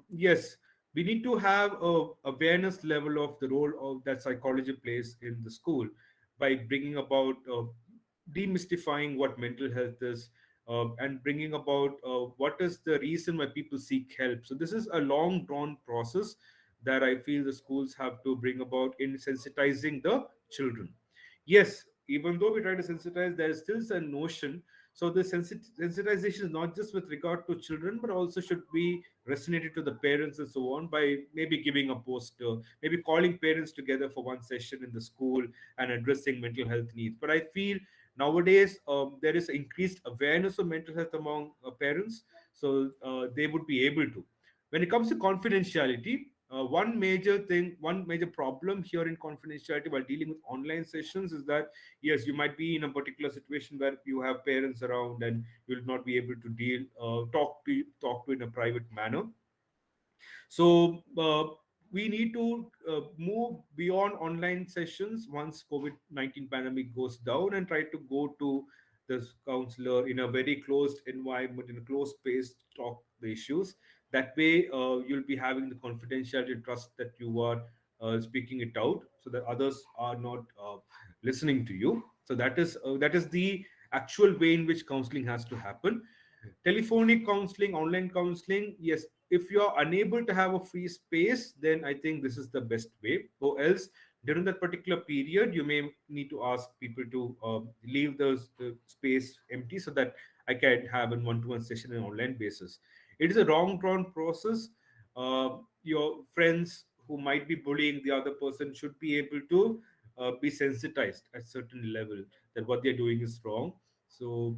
yes, we need to have a awareness level of the role of that psychology plays in the school by bringing about demystifying what mental health is, and bringing about what is the reason why people seek help. So this is a long drawn process that I feel the schools have to bring about in sensitizing the children. Yes, even though we try to sensitize, there is still a notion. So the sensitization is not just with regard to children, but also should be resonated to the parents and so on, by maybe giving a poster, maybe calling parents together for one session in the school and addressing mental health needs. But I feel nowadays there is increased awareness of mental health among parents, so they would be able to. When it comes to confidentiality, one major problem here in confidentiality while dealing with online sessions is that yes, you might be in a particular situation where you have parents around and you will not be able to talk to in a private manner. So we need to move beyond online sessions once COVID-19 pandemic goes down, and try to go to the counselor in a very closed environment, in a closed space, to talk the issues. That way, you'll be having the confidentiality and trust that you are speaking it out, so that others are not listening to you. So that is the actual way in which counseling has to happen. Telephonic counseling, online counseling, yes, if you are unable to have a free space, then I think this is the best way. Or else during that particular period, you may need to ask people to leave the space empty, so that I can have a one-to-one session on an online basis. It is a wrong drawn process. Your friends who might be bullying the other person should be able to be sensitized at certain level that what they're doing is wrong. So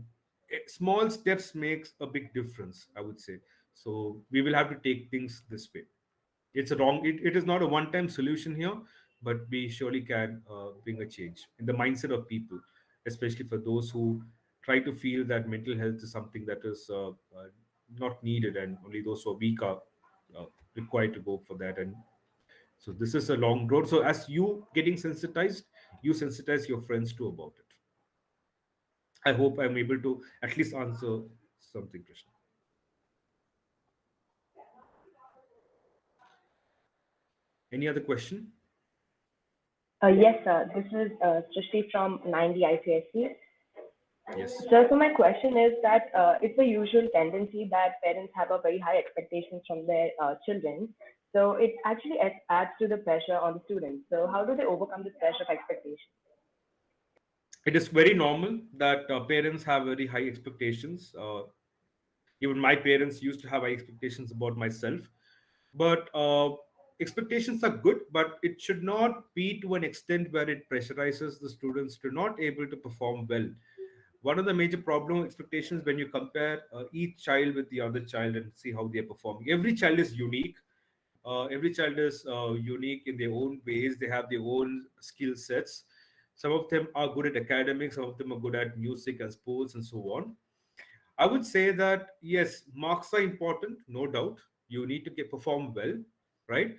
small steps makes a big difference, I would say. So we will have to take things this way. It is not a one time solution here, but we surely can bring a change in the mindset of people, especially for those who try to feel that mental health is something that is not needed, and only those who are weak are uh, required to go for that. And so this is a long road. So as you getting sensitized, you sensitize your friends too about it. I hope I'm able to at least answer something, Krishna. Any other question? Yes, sir. This is Srishti from 90 ICSC. Yes. Sir, so my question is that it's a usual tendency that parents have a very high expectations from their children. So it actually adds to the pressure on the students. So how do they overcome this pressure of expectation? It is very normal that parents have very high expectations. Even my parents used to have high expectations about myself. But expectations are good, but it should not be to an extent where it pressurizes the students to not able to perform well. One of the major problem expectations when you compare each child with the other child and see how they are performing. Every child is unique. Every child is unique in their own ways. They have their own skill sets. Some of them are good at academics, some of them are good at music and sports and so on. I would say that yes, marks are important, no doubt. You need to perform well, right?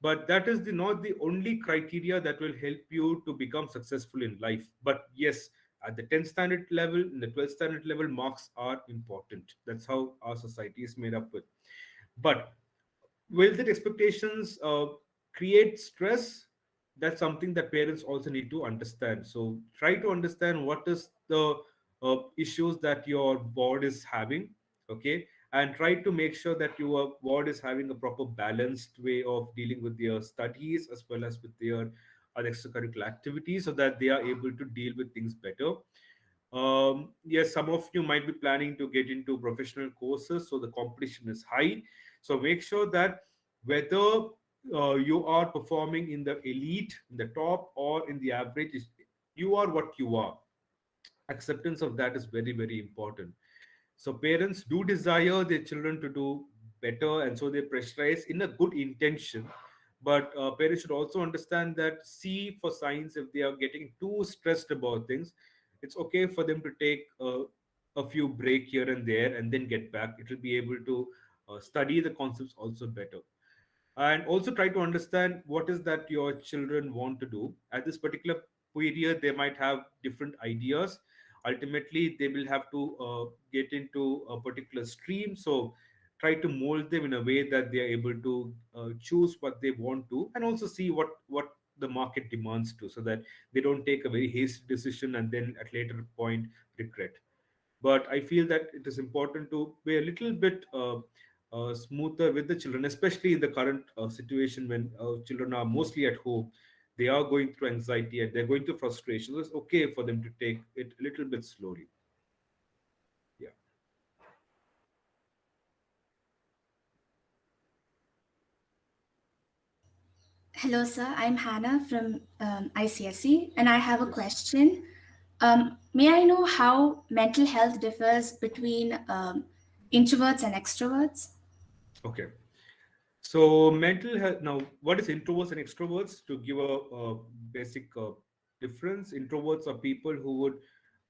But that is not the only criteria that will help you to become successful in life. But yes, at the 10th standard level, in the 12th standard level, marks are important. That's how our society is made up with. But will that expectations create stress? That's something that parents also need to understand. So try to understand what is the issues that your board is having, Okay, and try to make sure that your ward is having a proper balanced way of dealing with their studies as well as with their other extracurricular activities, so that they are able to deal with things better. Yes, some of you might be planning to get into professional courses, so the competition is high. So make sure that whether you are performing in the elite, in the top, or in the average, you are what you are. Acceptance of that is very, very important. So parents do desire their children to do better, and so they pressurize in a good intention. But parents should also understand that, see for signs if they are getting too stressed about things, it's okay for them to take a few break here and there and then get back. It will be able to study the concepts also better, and also try to understand what is that your children want to do at this particular period. They might have different ideas. Ultimately they will have to get into a particular stream, so try to mold them in a way that they are able to choose what they want to, and also see what the market demands to, so that they don't take a very hasty decision and then at later point regret. But I feel that it is important to be a little bit smoother with the children, especially in the current situation when children are mostly at home. They are going through anxiety and they're going through frustration. So it's okay for them to take it a little bit slowly. Yeah. Hello, sir. I'm Hannah from ICSE, and I have a Yes. question. May I know how mental health differs between introverts and extroverts? Okay. So mental health. Now, what is introverts and extroverts? To give a basic difference, introverts are people who would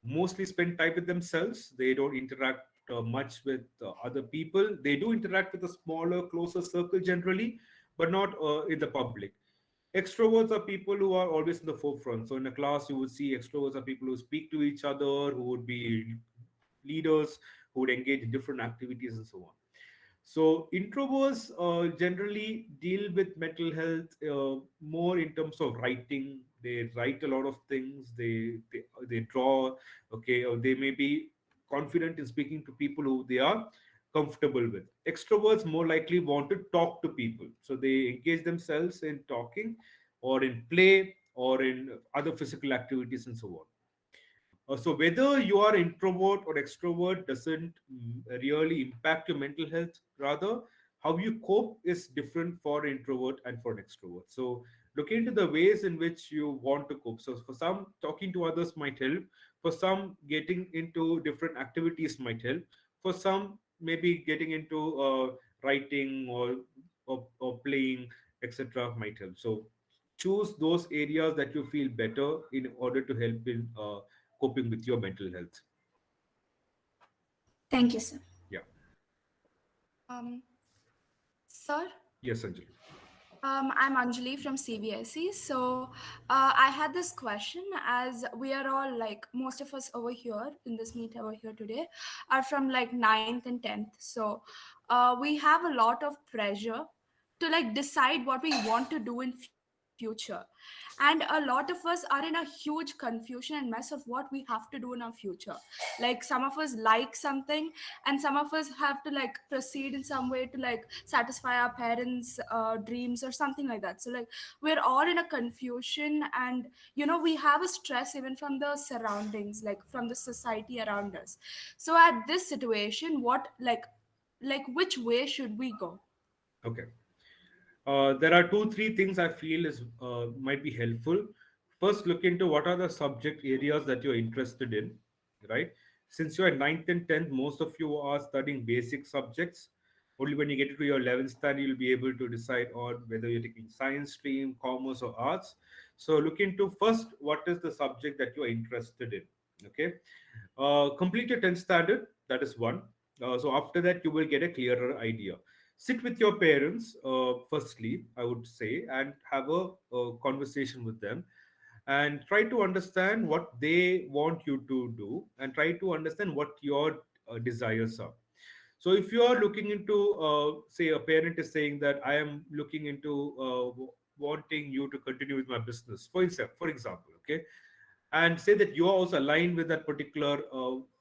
mostly spend time with themselves. They don't interact much with other people. They do interact with a smaller, closer circle generally, but not in the public. Extroverts are people who are always in the forefront. So in a class, you would see extroverts are people who speak to each other, who would be leaders, who would engage in different activities and so on. So introverts generally deal with mental health more in terms of writing. They write a lot of things. They draw. Okay, or they may be confident in speaking to people who they are comfortable with. Extroverts more likely want to talk to people, so they engage themselves in talking, or in play, or in other physical activities and so on. So whether you are introvert or extrovert doesn't really impact your mental health. Rather, how you cope is different for introvert and for an extrovert. So look into the ways in which you want to cope. So for some, talking to others might help. For some, getting into different activities might help. For some, maybe getting into writing, or playing, etc. might help. So choose those areas that you feel better in order to help in coping with your mental health. Thank you, sir. Yeah. Um, Sir, Yes, Anjali. I'm Anjali from CBSE. So I had this question, as we are all like most of us over here in this meet over here today are from like ninth and 10th. So we have a lot of pressure to like decide what we want to do in future, and a lot of us are in a huge confusion and mess of what we have to do in our future. Like some of us like something, and some of us have to like proceed in some way to like satisfy our parents dreams or something like that. So like we're all in a confusion, and we have a stress even from the surroundings, like from the society around us. So at this situation, what like which way should we go? Okay. There are two, three things I feel is might be helpful. First, look into what are the subject areas that you're interested in, right? Since you're at ninth and 10th, most of you are studying basic subjects. Only when you get to your 11th standard, you'll be able to decide on whether you're taking science stream, commerce, or arts. So look into first what is the subject that you're interested in. Okay. Complete your 10th standard. That is one. So after that, you will get a clearer idea. Sit with your parents, firstly, I would say, and have a conversation with them, and try to understand what they want you to do, and try to understand what your desires are. So if you are looking into, say, a parent is saying that I am looking into wanting you to continue with my business, for example, okay, and say that you are also aligned with that particular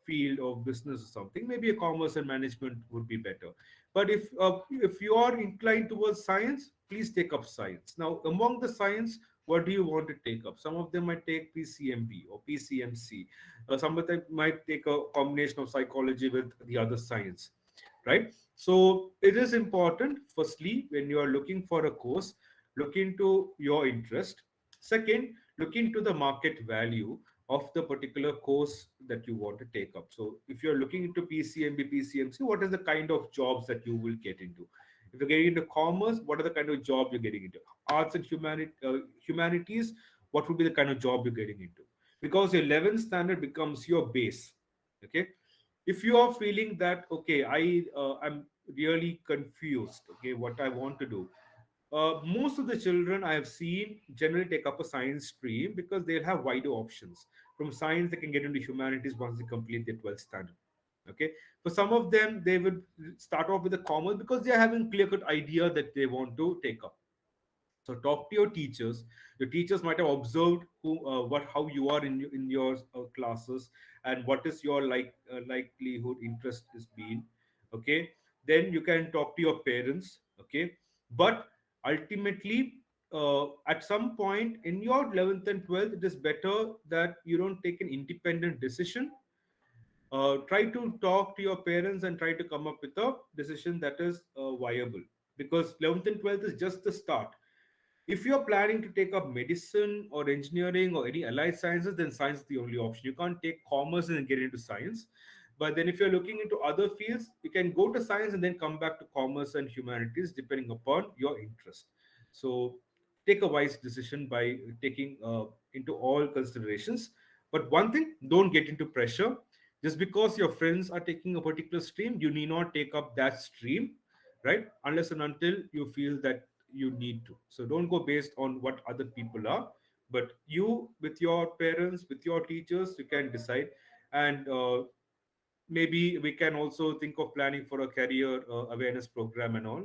field of business or something, maybe a commerce and management would be better. But if you are inclined towards science, please take up science. Now, among the science, what do you want to take up? Some of them might take PCMB or PCMC. Some of them might take a combination of psychology with the other science, right? So it is important, firstly, when you are looking for a course, look into your interest. Second, look into the market value of the particular course that you want to take up. So if you're looking into PCMB, PCMC, what is the kind of jobs that you will get into? If you're getting into commerce, what are the kind of job you're getting into? Arts and humanities, what would be the kind of job you're getting into? Because your 11th standard becomes your base. Okay, if you are feeling that, okay, I'm really confused, okay, what I want to do, most of the children I have seen generally take up a science stream because they'll have wider options. From science they can get into humanities once they complete their 12th standard. Okay, for some of them they would start off with a commerce because they are having clear cut idea that they want to take up. So talk to your teachers. Your teachers might have observed what how you are in your classes, and what is your likelihood interest is being. Okay, then you can talk to your parents. Okay, but ultimately, at some point in your 11th and 12th, it is better that you don't take an independent decision. Try to talk to your parents and try to come up with a decision that is viable, because 11th and 12th is just the start. If you're planning to take up medicine or engineering or any allied sciences, then science is the only option. You can't take commerce and then get into science. But then if you're looking into other fields, you can go to science and then come back to commerce and humanities depending upon your interest. So take a wise decision by taking into all considerations. But one thing, don't get into pressure. Just because your friends are taking a particular stream, you need not take up that stream, right? Unless and until you feel that you need to. So don't go based on what other people are, but you, with your parents, with your teachers, you can decide. And maybe we can also think of planning for a career awareness program and all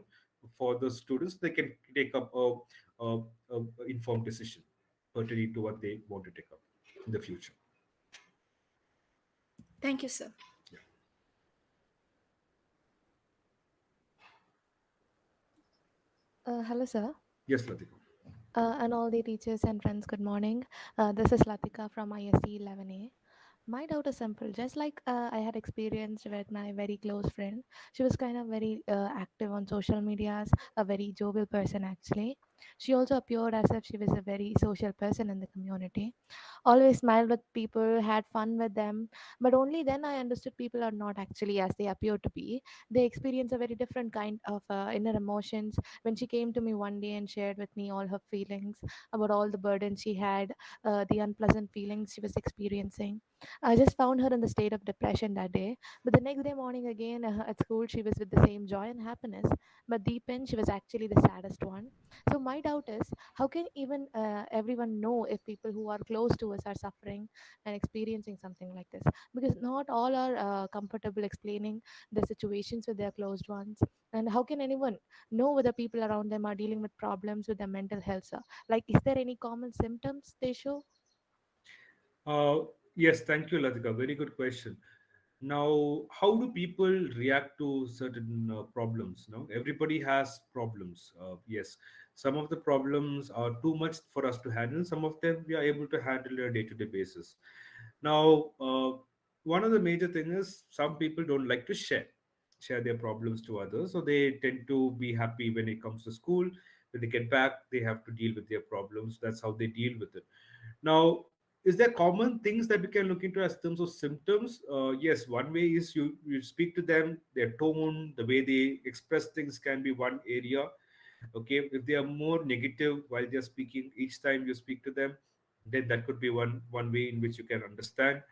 for the students. They can take up a, a informed decision pertaining to what they want to take up in the future. Thank you, sir. Yeah. Hello, sir. Yes, Latika. And all the teachers and friends, good morning. This is Latika from ISC 11A. My doubt is simple. Just like I had experienced with my very close friend, she was kind of very active on social medias, a very jovial person actually. She also appeared as if she was a very social person in the community. Always smiled with people, had fun with them. But only then I understood people are not actually as they appear to be. They experience a very different kind of inner emotions. When she came to me one day and shared with me all her feelings about all the burdens she had, the unpleasant feelings she was experiencing, I just found her in the state of depression that day. But the next day morning again at school, she was with the same joy and happiness. But deep in, she was actually the saddest one. So my doubt is, how can even everyone know if people who are close to us are suffering and experiencing something like this? Because not all are comfortable explaining the situations with their closed ones. And how can anyone know whether people around them are dealing with problems with their mental health? Sir? Like, is there any common symptoms they show? Uh, yes, thank you, Latika. Very good question. Now, how do people react to certain problems? No, everybody has problems. Yes, some of the problems are too much for us to handle. Some of them we are able to handle on a day-to-day basis. Now, one of the major thing is some people don't like to share their problems to others, so they tend to be happy when it comes to school. When they get back, they have to deal with their problems. That's how they deal with it. Now, is there common things that we can look into as terms of symptoms? Yes, one way is you speak to them, their tone, the way they express things can be one area. Okay, if they are more negative while they're speaking each time you speak to them, then that could be one way in which you can understand.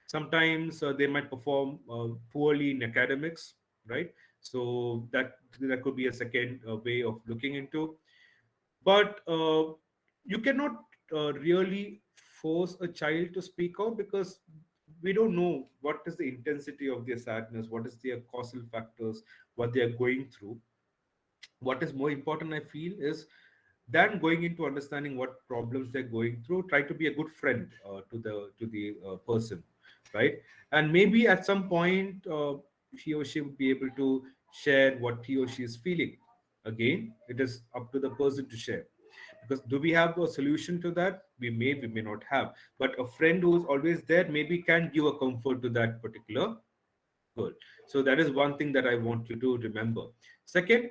Sometimes they might perform poorly in academics, right? So that could be a second way of looking into. But you cannot really force a child to speak out, because we don't know what is the intensity of their sadness, what is their causal factors, what they are going through. What is more important, I feel, is than going into understanding what problems they're going through, try to be a good friend to the person. right? And maybe at some point he or she would be able to share what he or she is feeling. Again, it is up to the person to share, because do we have a solution to that? We may not have, but a friend who is always there maybe can give a comfort to that particular girl. So that is one thing that I want you to remember. Second,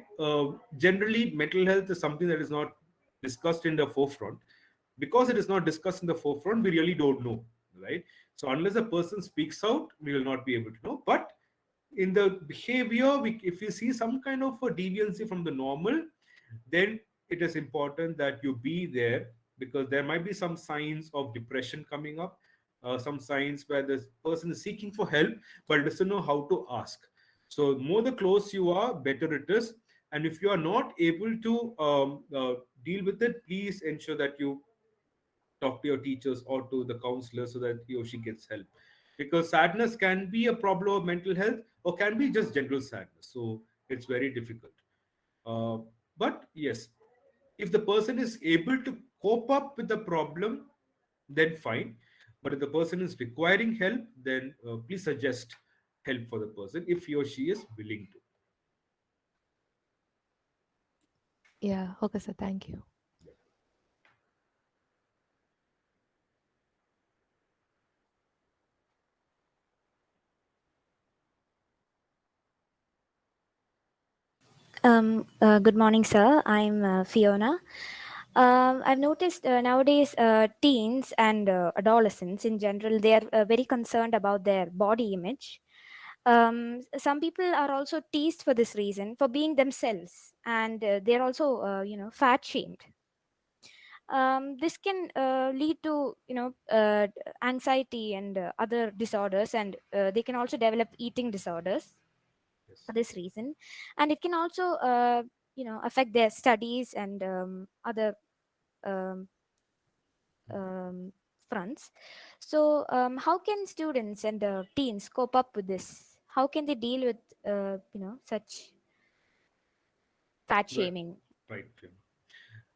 generally mental health is something that is not discussed in the forefront. Because it is not discussed in the forefront, we really don't know, right? So unless a person speaks out, we will not be able to know. But in the behavior, if you see some kind of a deviancy from the normal, then it is important that you be there, because there might be some signs of depression coming up, some signs where the person is seeking for help but doesn't know how to ask. So more the close you are, better it is. And if you are not able to deal with it, please ensure that you talk to your teachers or to the counselor so that he or she gets help, because sadness can be a problem of mental health or can be just general sadness, so it's very difficult. uh, but yes, if the person is able to cope up with the problem, then fine. But if the person is requiring help, then please suggest help for the person if he or she is willing to. Yeah, okay, sir. Thank you. Good morning, sir. I'm Fiona. I've noticed nowadays teens and adolescents in general, they are very concerned about their body image. Some people are also teased for this reason, for being themselves, and they're also, fat shamed. This can lead to, anxiety and other disorders, and they can also develop eating disorders Yes. for this reason, and it can also affect their studies and other um, um, fronts. So how can students and teens cope up with this? How can they deal with such fat Right. shaming? Right.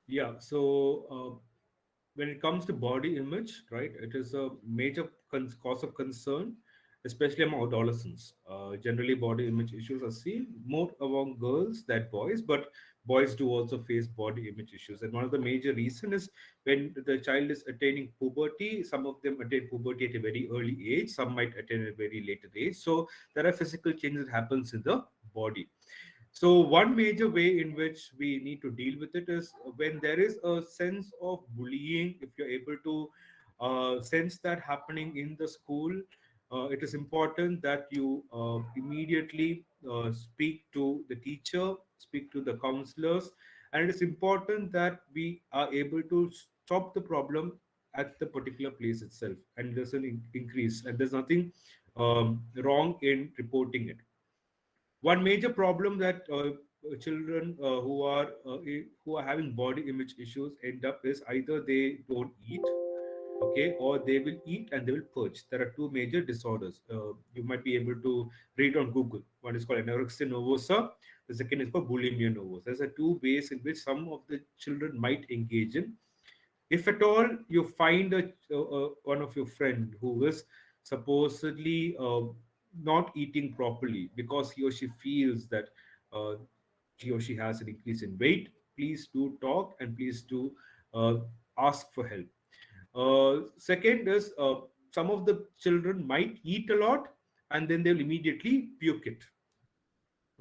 Yeah. So when it comes to body image, right, it is a major cause of concern, especially among adolescents. Generally, body image issues are seen more among girls than boys, but boys do also face body image issues. And one of the major reasons is when the child is attaining puberty. Some of them attain puberty at a very early age. Some might attain at a very later age. So there are physical changes that happens in the body. So one major way in which we need to deal with it is when there is a sense of bullying. If you're able to sense that happening in the school, it is important that you immediately speak to the teacher, speak to the counselors, and it is important that we are able to stop the problem at the particular place itself, and there's an increase, and there's nothing wrong in reporting it. One major problem that children who are having body image issues end up is either they don't eat, okay, or they will eat and they will purge. There are two major disorders. You might be able to read on Google. One is called anorexia nervosa. The second is called bulimia nervosa. There's a two ways in which some of the children might engage in. If at all you find one of your friend who is supposedly not eating properly because he or she feels that uh, he or she has an increase in weight, please do talk and please do uh, ask for help. Second is some of the children might eat a lot and then they'll immediately puke it,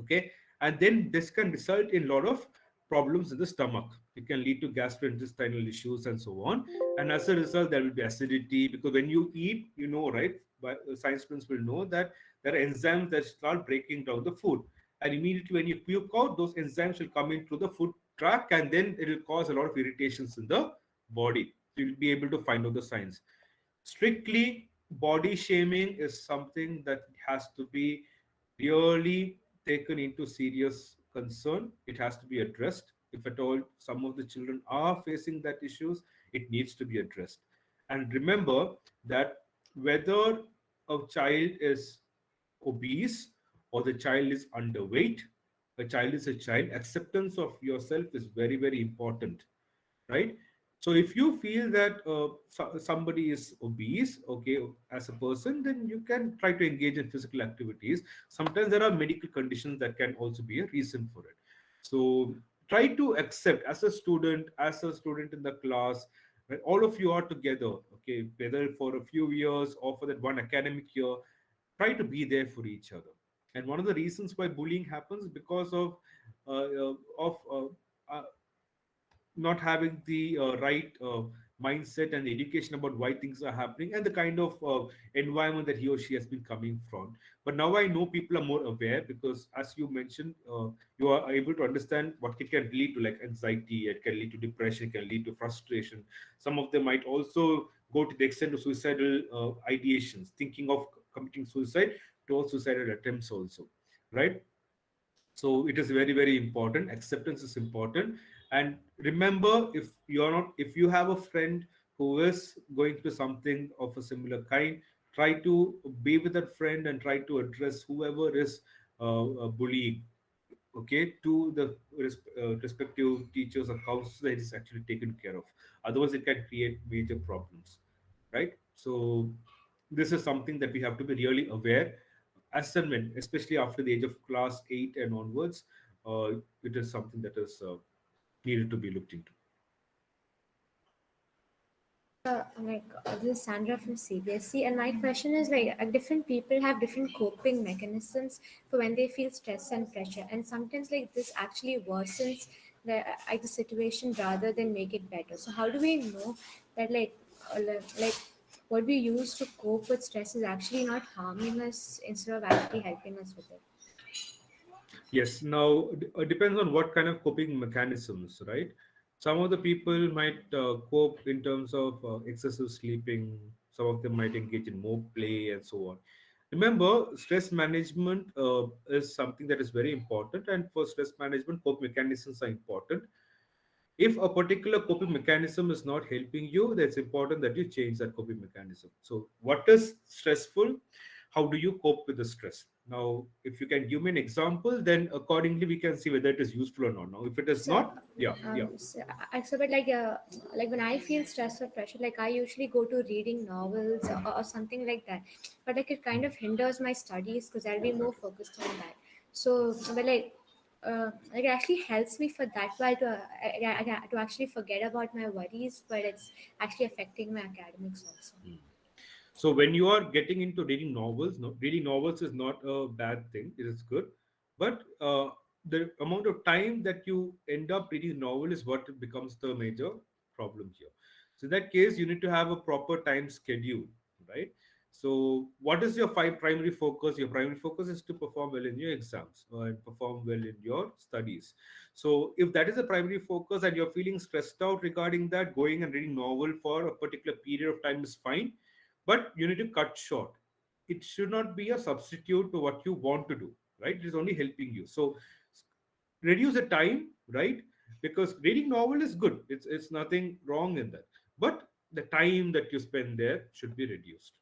okay, and then this can result in a lot of problems in the stomach. It can lead to gastrointestinal issues and so on, and as a result there will be acidity, because when you eat, you know, right, but science students will know that there are enzymes that start breaking down the food, and immediately when you puke out, those enzymes will come into the food tract and then it will cause a lot of irritations in the body. So you'll be able to find out the signs. Strictly, body shaming is something that has to be really taken into serious concern. It has to be addressed. If at all some of the children are facing that issues, it needs to be addressed. And remember that whether a child is obese or the child is underweight, a child is a child. Acceptance of yourself is very, very important, right? So if you feel that somebody is obese, okay, as a person, then you can try to engage in physical activities. Sometimes there are medical conditions that can also be a reason for it. So try to accept as a student in the class, when all of you are together, okay, whether for a few years or for that one academic year, try to be there for each other. And one of the reasons why bullying happens because of not having the right mindset and education about why things are happening and the kind of environment that he or she has been coming from. But now I know people are more aware because, as you mentioned, you are able to understand what it can lead to, like anxiety, it can lead to depression, it can lead to frustration. Some of them might also go to the extent of suicidal ideations, thinking of committing suicide, to all suicidal attempts also, right? So it is very very important, acceptance is important. And remember, if you have a friend who is going through something of a similar kind, try to be with that friend and try to address whoever is bullying, okay, to the respective teachers or counselors that is actually taken care of. Otherwise it can create major problems, right? So this is something that we have to be really aware as and when, especially after the age of class 8 and onwards. It is something that is needed to be looked into. This is Sandra from CBSC, and my question is different people have different coping mechanisms for when they feel stress and pressure, and sometimes this actually worsens the situation rather than make it better. So how do we know that what we use to cope with stress is actually not harming us instead of actually helping us with it? Yes, now depends on what kind of coping mechanisms, right? Some of the people might cope in terms of excessive sleeping, some of them might engage in more play and so on. Remember, stress management is something that is very important, and for stress management, cope mechanisms are important. If a particular coping mechanism is not helping you, then it's important that you change that coping mechanism. So what is stressful? How do you cope with the stress? Now if you can give me an example, then accordingly we can see whether it is useful or not. Now if it is So, not, yeah, yeah. but like when I feel stress or pressure, like I usually go to reading novels or something like that. But like it kind of hinders my studies because I'll be more focused on that. So, it actually helps me for that while to actually forget about my worries, but it's actually affecting my academics also. So when you are getting into reading novels, no, reading novels is not a bad thing. It is good, but the amount of time that you end up reading a novel is what becomes the major problem here. So in that case, you need to have a proper time schedule, right? So what is your primary focus? Your primary focus is to perform well in your exams and perform well in your studies. So if that is a primary focus and you're feeling stressed out regarding that, going and reading novel for a particular period of time is fine, but you need to cut short. It should not be a substitute to what you want to do, right? It is only helping you. So reduce the time, right? Because reading novel is good, it's nothing wrong in that, but the time that you spend there should be reduced.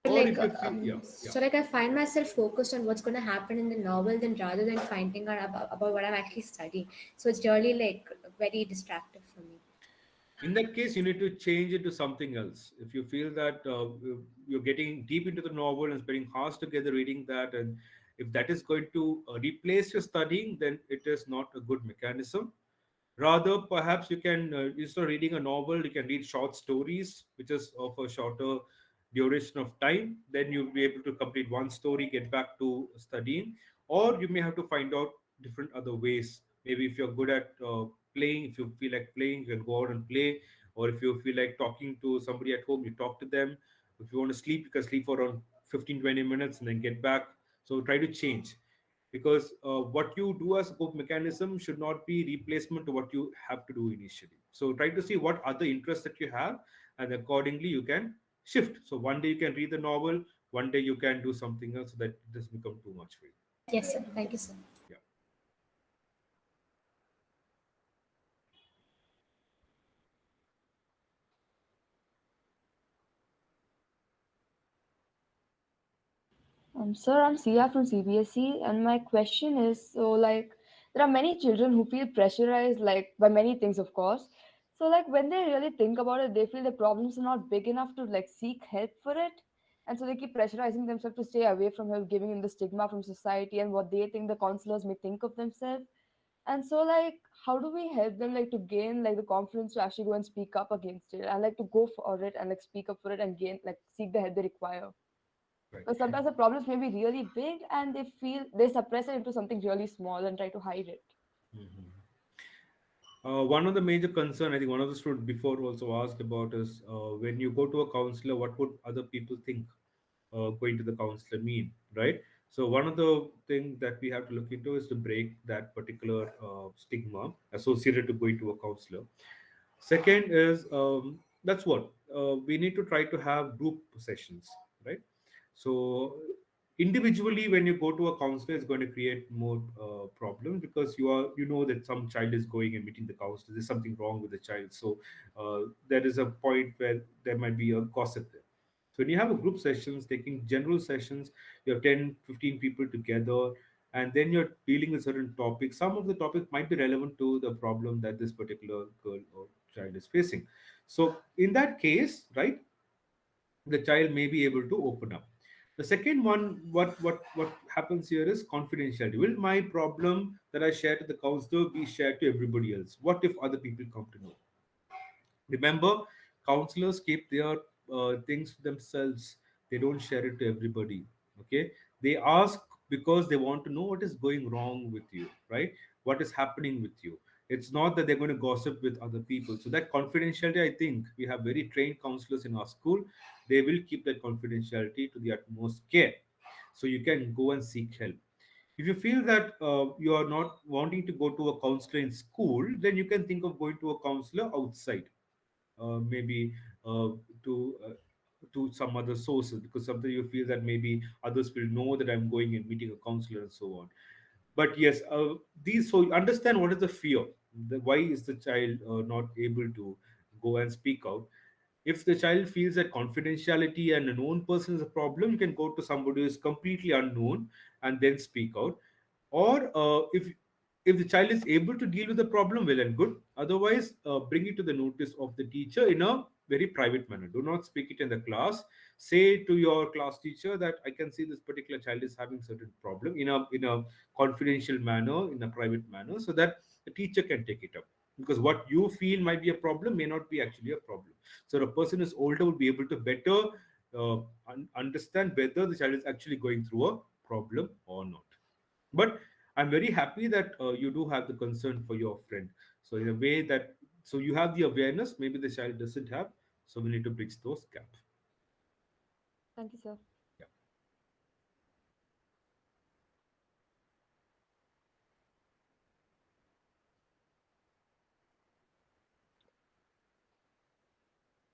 Or if you feel, yeah, yeah. So like I find myself focused on what's going to happen in the novel, then rather than finding out about what I'm actually studying. So it's really very distractive for me. In that case you need to change it to something else. If you feel that you're getting deep into the novel and spending hours together reading that, and if that is going to replace your studying, then it is not a good mechanism. Rather, perhaps you can, instead of reading a novel, you can read short stories, which is of a shorter duration of time. Then you'll be able to complete one story, get back to studying. Or you may have to find out different other ways. Maybe if you're good at playing, if you feel like playing, you can go out and play. Or if you feel like talking to somebody at home, you talk to them. If you want to sleep, you can sleep for around 15-20 minutes and then get back. So try to change, because what you do as a cope mechanism should not be replacement to what you have to do initially. So try to see what other interests that you have, and accordingly you can shift. So one day you can read the novel, one day you can do something else, so that it doesn't become too much for you. Yes, sir. Thank you, sir. Yeah. Sir, I'm Sia from CBSE, and my question is, so like there are many children who feel pressurized like by many things, of course. So like when they really think about it, they feel the problems are not big enough to like seek help for it. And so they keep pressurizing themselves to stay away from help, giving in the stigma from society and what they think the counselors may think of themselves. And so like how do we help them like to gain like the confidence to actually go and speak up against it and like to go for it and like speak up for it and gain like seek the help they require? Right. Because sometimes the problems may be really big and they feel they suppress it into something really small and try to hide it. Mhm. One of the major concern, I think one of the students before also asked about is when you go to a counselor, what would other people think going to the counselor mean, right? So one of the things that we have to look into is to break that particular stigma associated to going to a counselor. Second is that's what we need to try to have group sessions, right? So individually, when you go to a counselor, it's going to create more problems because you know that some child is going and meeting the counselor. There's something wrong with the child, so there is a point where there might be a gossip there. So when you have a group sessions, taking general sessions, you have 10, 15 people together, and then you're dealing with certain topics. Some of the topics might be relevant to the problem that this particular girl or child is facing. So in that case, right, the child may be able to open up. The second one, what happens here is confidentiality. Will my problem that I share to the counselor be shared to everybody else? What if other people come to know? Remember, counselors keep their things to themselves. They don't share it to everybody. Okay, they ask because they want to know what is going wrong with you, right? What is happening with you. It's not that they're going to gossip with other people. So that confidentiality, I think we have very trained counselors in our school. They will keep that confidentiality to the utmost care, so you can go and seek help. If you feel that you are not wanting to go to a counselor in school, then you can think of going to a counselor outside, maybe uh, to uh, to some other sources, because sometimes you feel that maybe others will know that I'm going and meeting a counselor and so on. But yes, these, so understand what is the fear, why is the child not able to go and speak out. If the child feels that confidentiality and a known person is a problem, you can go to somebody who is completely unknown and then speak out. Or if the child is able to deal with the problem, well and good. Otherwise, bring it to the notice of the teacher in a very private manner. Do not speak it in the class. Say to your class teacher that I can see this particular child is having certain problem in a confidential manner, in a private manner, so that the teacher can take it up. Because what you feel might be a problem may not be actually a problem. So the person who's older will be able to better understand whether the child is actually going through a problem or not. But I'm very happy that you do have the concern for your friend. So in a way that, so you have the awareness, maybe the child doesn't have. So we need to bridge those gaps. Thank you, sir. Yeah.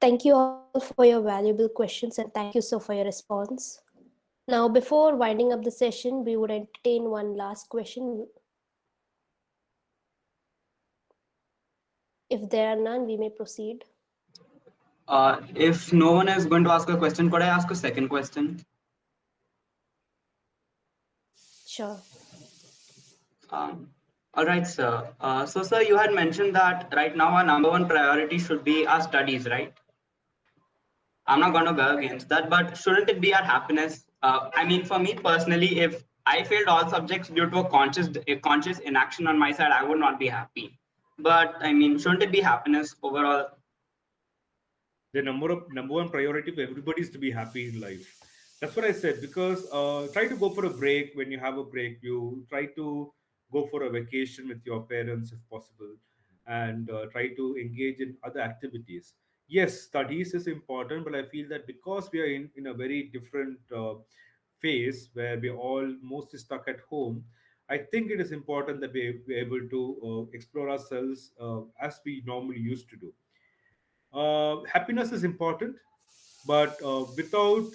Thank you all for your valuable questions and thank you so for your response. Now, before winding up the session, we would entertain one last question. If there are none, we may proceed. If no one is going to ask a question, could I ask a second question? Sure. Um, all right, sir. So, sir, you had mentioned that right now our number one priority should be our studies, right? I'm not going to go against that, but shouldn't it be our happiness? I mean, for me personally, if I failed all subjects due to a conscious inaction on my side, I would not be happy. But I mean, shouldn't it be happiness overall? The number one priority for everybody is to be happy in life. That's what I said, because try to go for a break. When you have a break, you try to go for a vacation with your parents if possible, and try to engage in other activities. Yes, studies is important, but I feel that because we are in a very different phase where we're all mostly stuck at home, I think it is important that we're able to explore ourselves as we normally used to do. Happiness is important, but without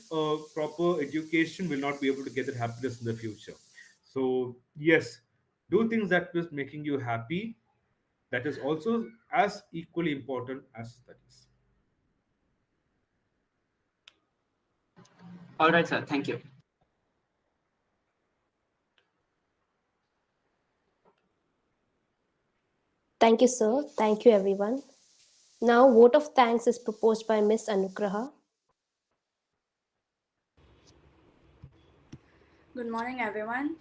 proper education, we'll not be able to get that happiness in the future. So yes, do things that is making you happy. That is also as equally important as studies. All right, sir. Thank you. Thank you, sir. Thank you, everyone. Now, vote of thanks is proposed by Miss Anugraha. Good morning, everyone.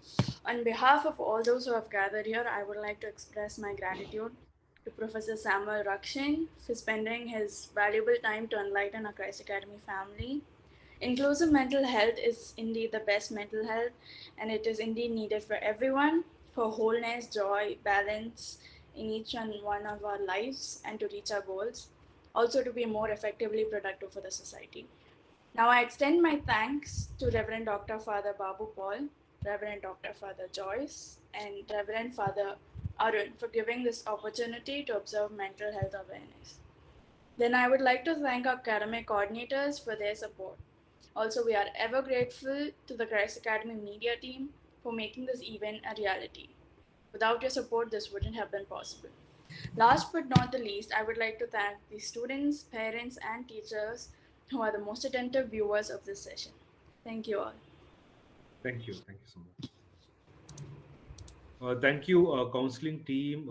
On behalf of all those who have gathered here, I would like to express my gratitude to Professor Samuel Rakshin for spending his valuable time to enlighten our Christ Academy family. Inclusive mental health is indeed the best mental health, and it is indeed needed for everyone for wholeness, joy, balance in each and one of our lives, and to reach our goals. Also, to be more effectively productive for the society. Now I extend my thanks to Reverend Dr. Father Babu Paul, Reverend Dr. Father Joyce, and Reverend Father Arun for giving this opportunity to observe mental health awareness. Then I would like to thank our academic coordinators for their support. Also, we are ever grateful to the Christ Academy media team for making this event a reality. Without your support, this wouldn't have been possible. Last but not the least, I would like to thank the students, parents, and teachers who are the most attentive viewers of this session. Thank you all. Thank you. Thank you so much. Thank you, counseling team,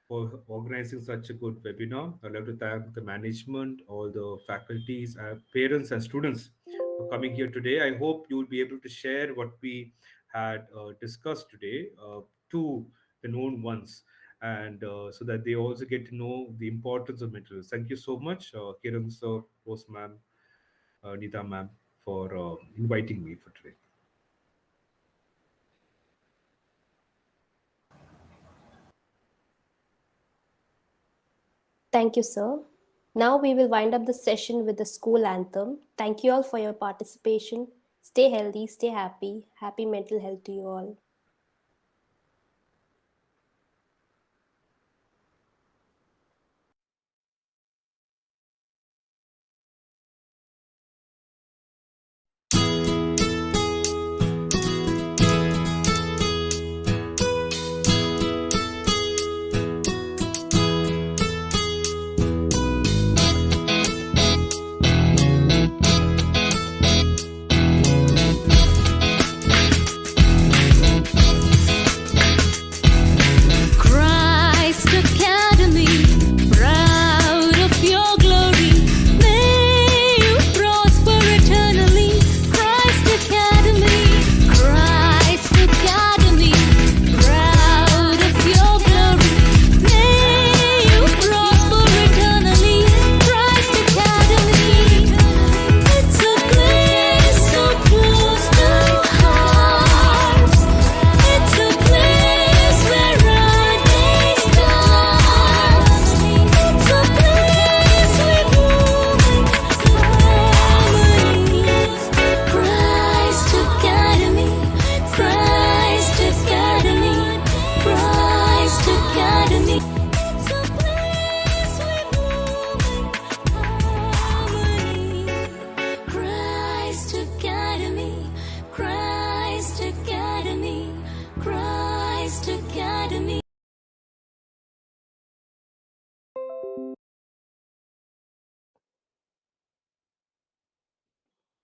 for organizing such a good webinar. I'd like to thank the management, all the faculties, parents, and students for coming here today. I hope you will be able to share what we had discussed today to the known ones, and so that they also get to know the importance of mental health. Thank you so much, Kiran sir, Rose ma'am, Nita ma'am, for inviting me for today. Thank you, sir. Now we will wind up the session with the school anthem. Thank you all for your participation. Stay healthy, stay happy. Happy mental health to you all. Christ Academy, proud of your glory. May you prosper eternally. Christ Academy, Christ Academy, proud of your glory. May you prosper eternally. Christ Academy, it's a place so close to hearts. It's a place where our day starts. It's a place we move in harmony. Christ Academy, Christ Academy, Christ Academy. It's a place we move in harmony. Christ Academy, Christ Academy, Christ Academy.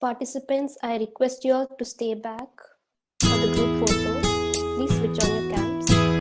Participants, I request you all to stay back for the group photo. Please switch on your camera.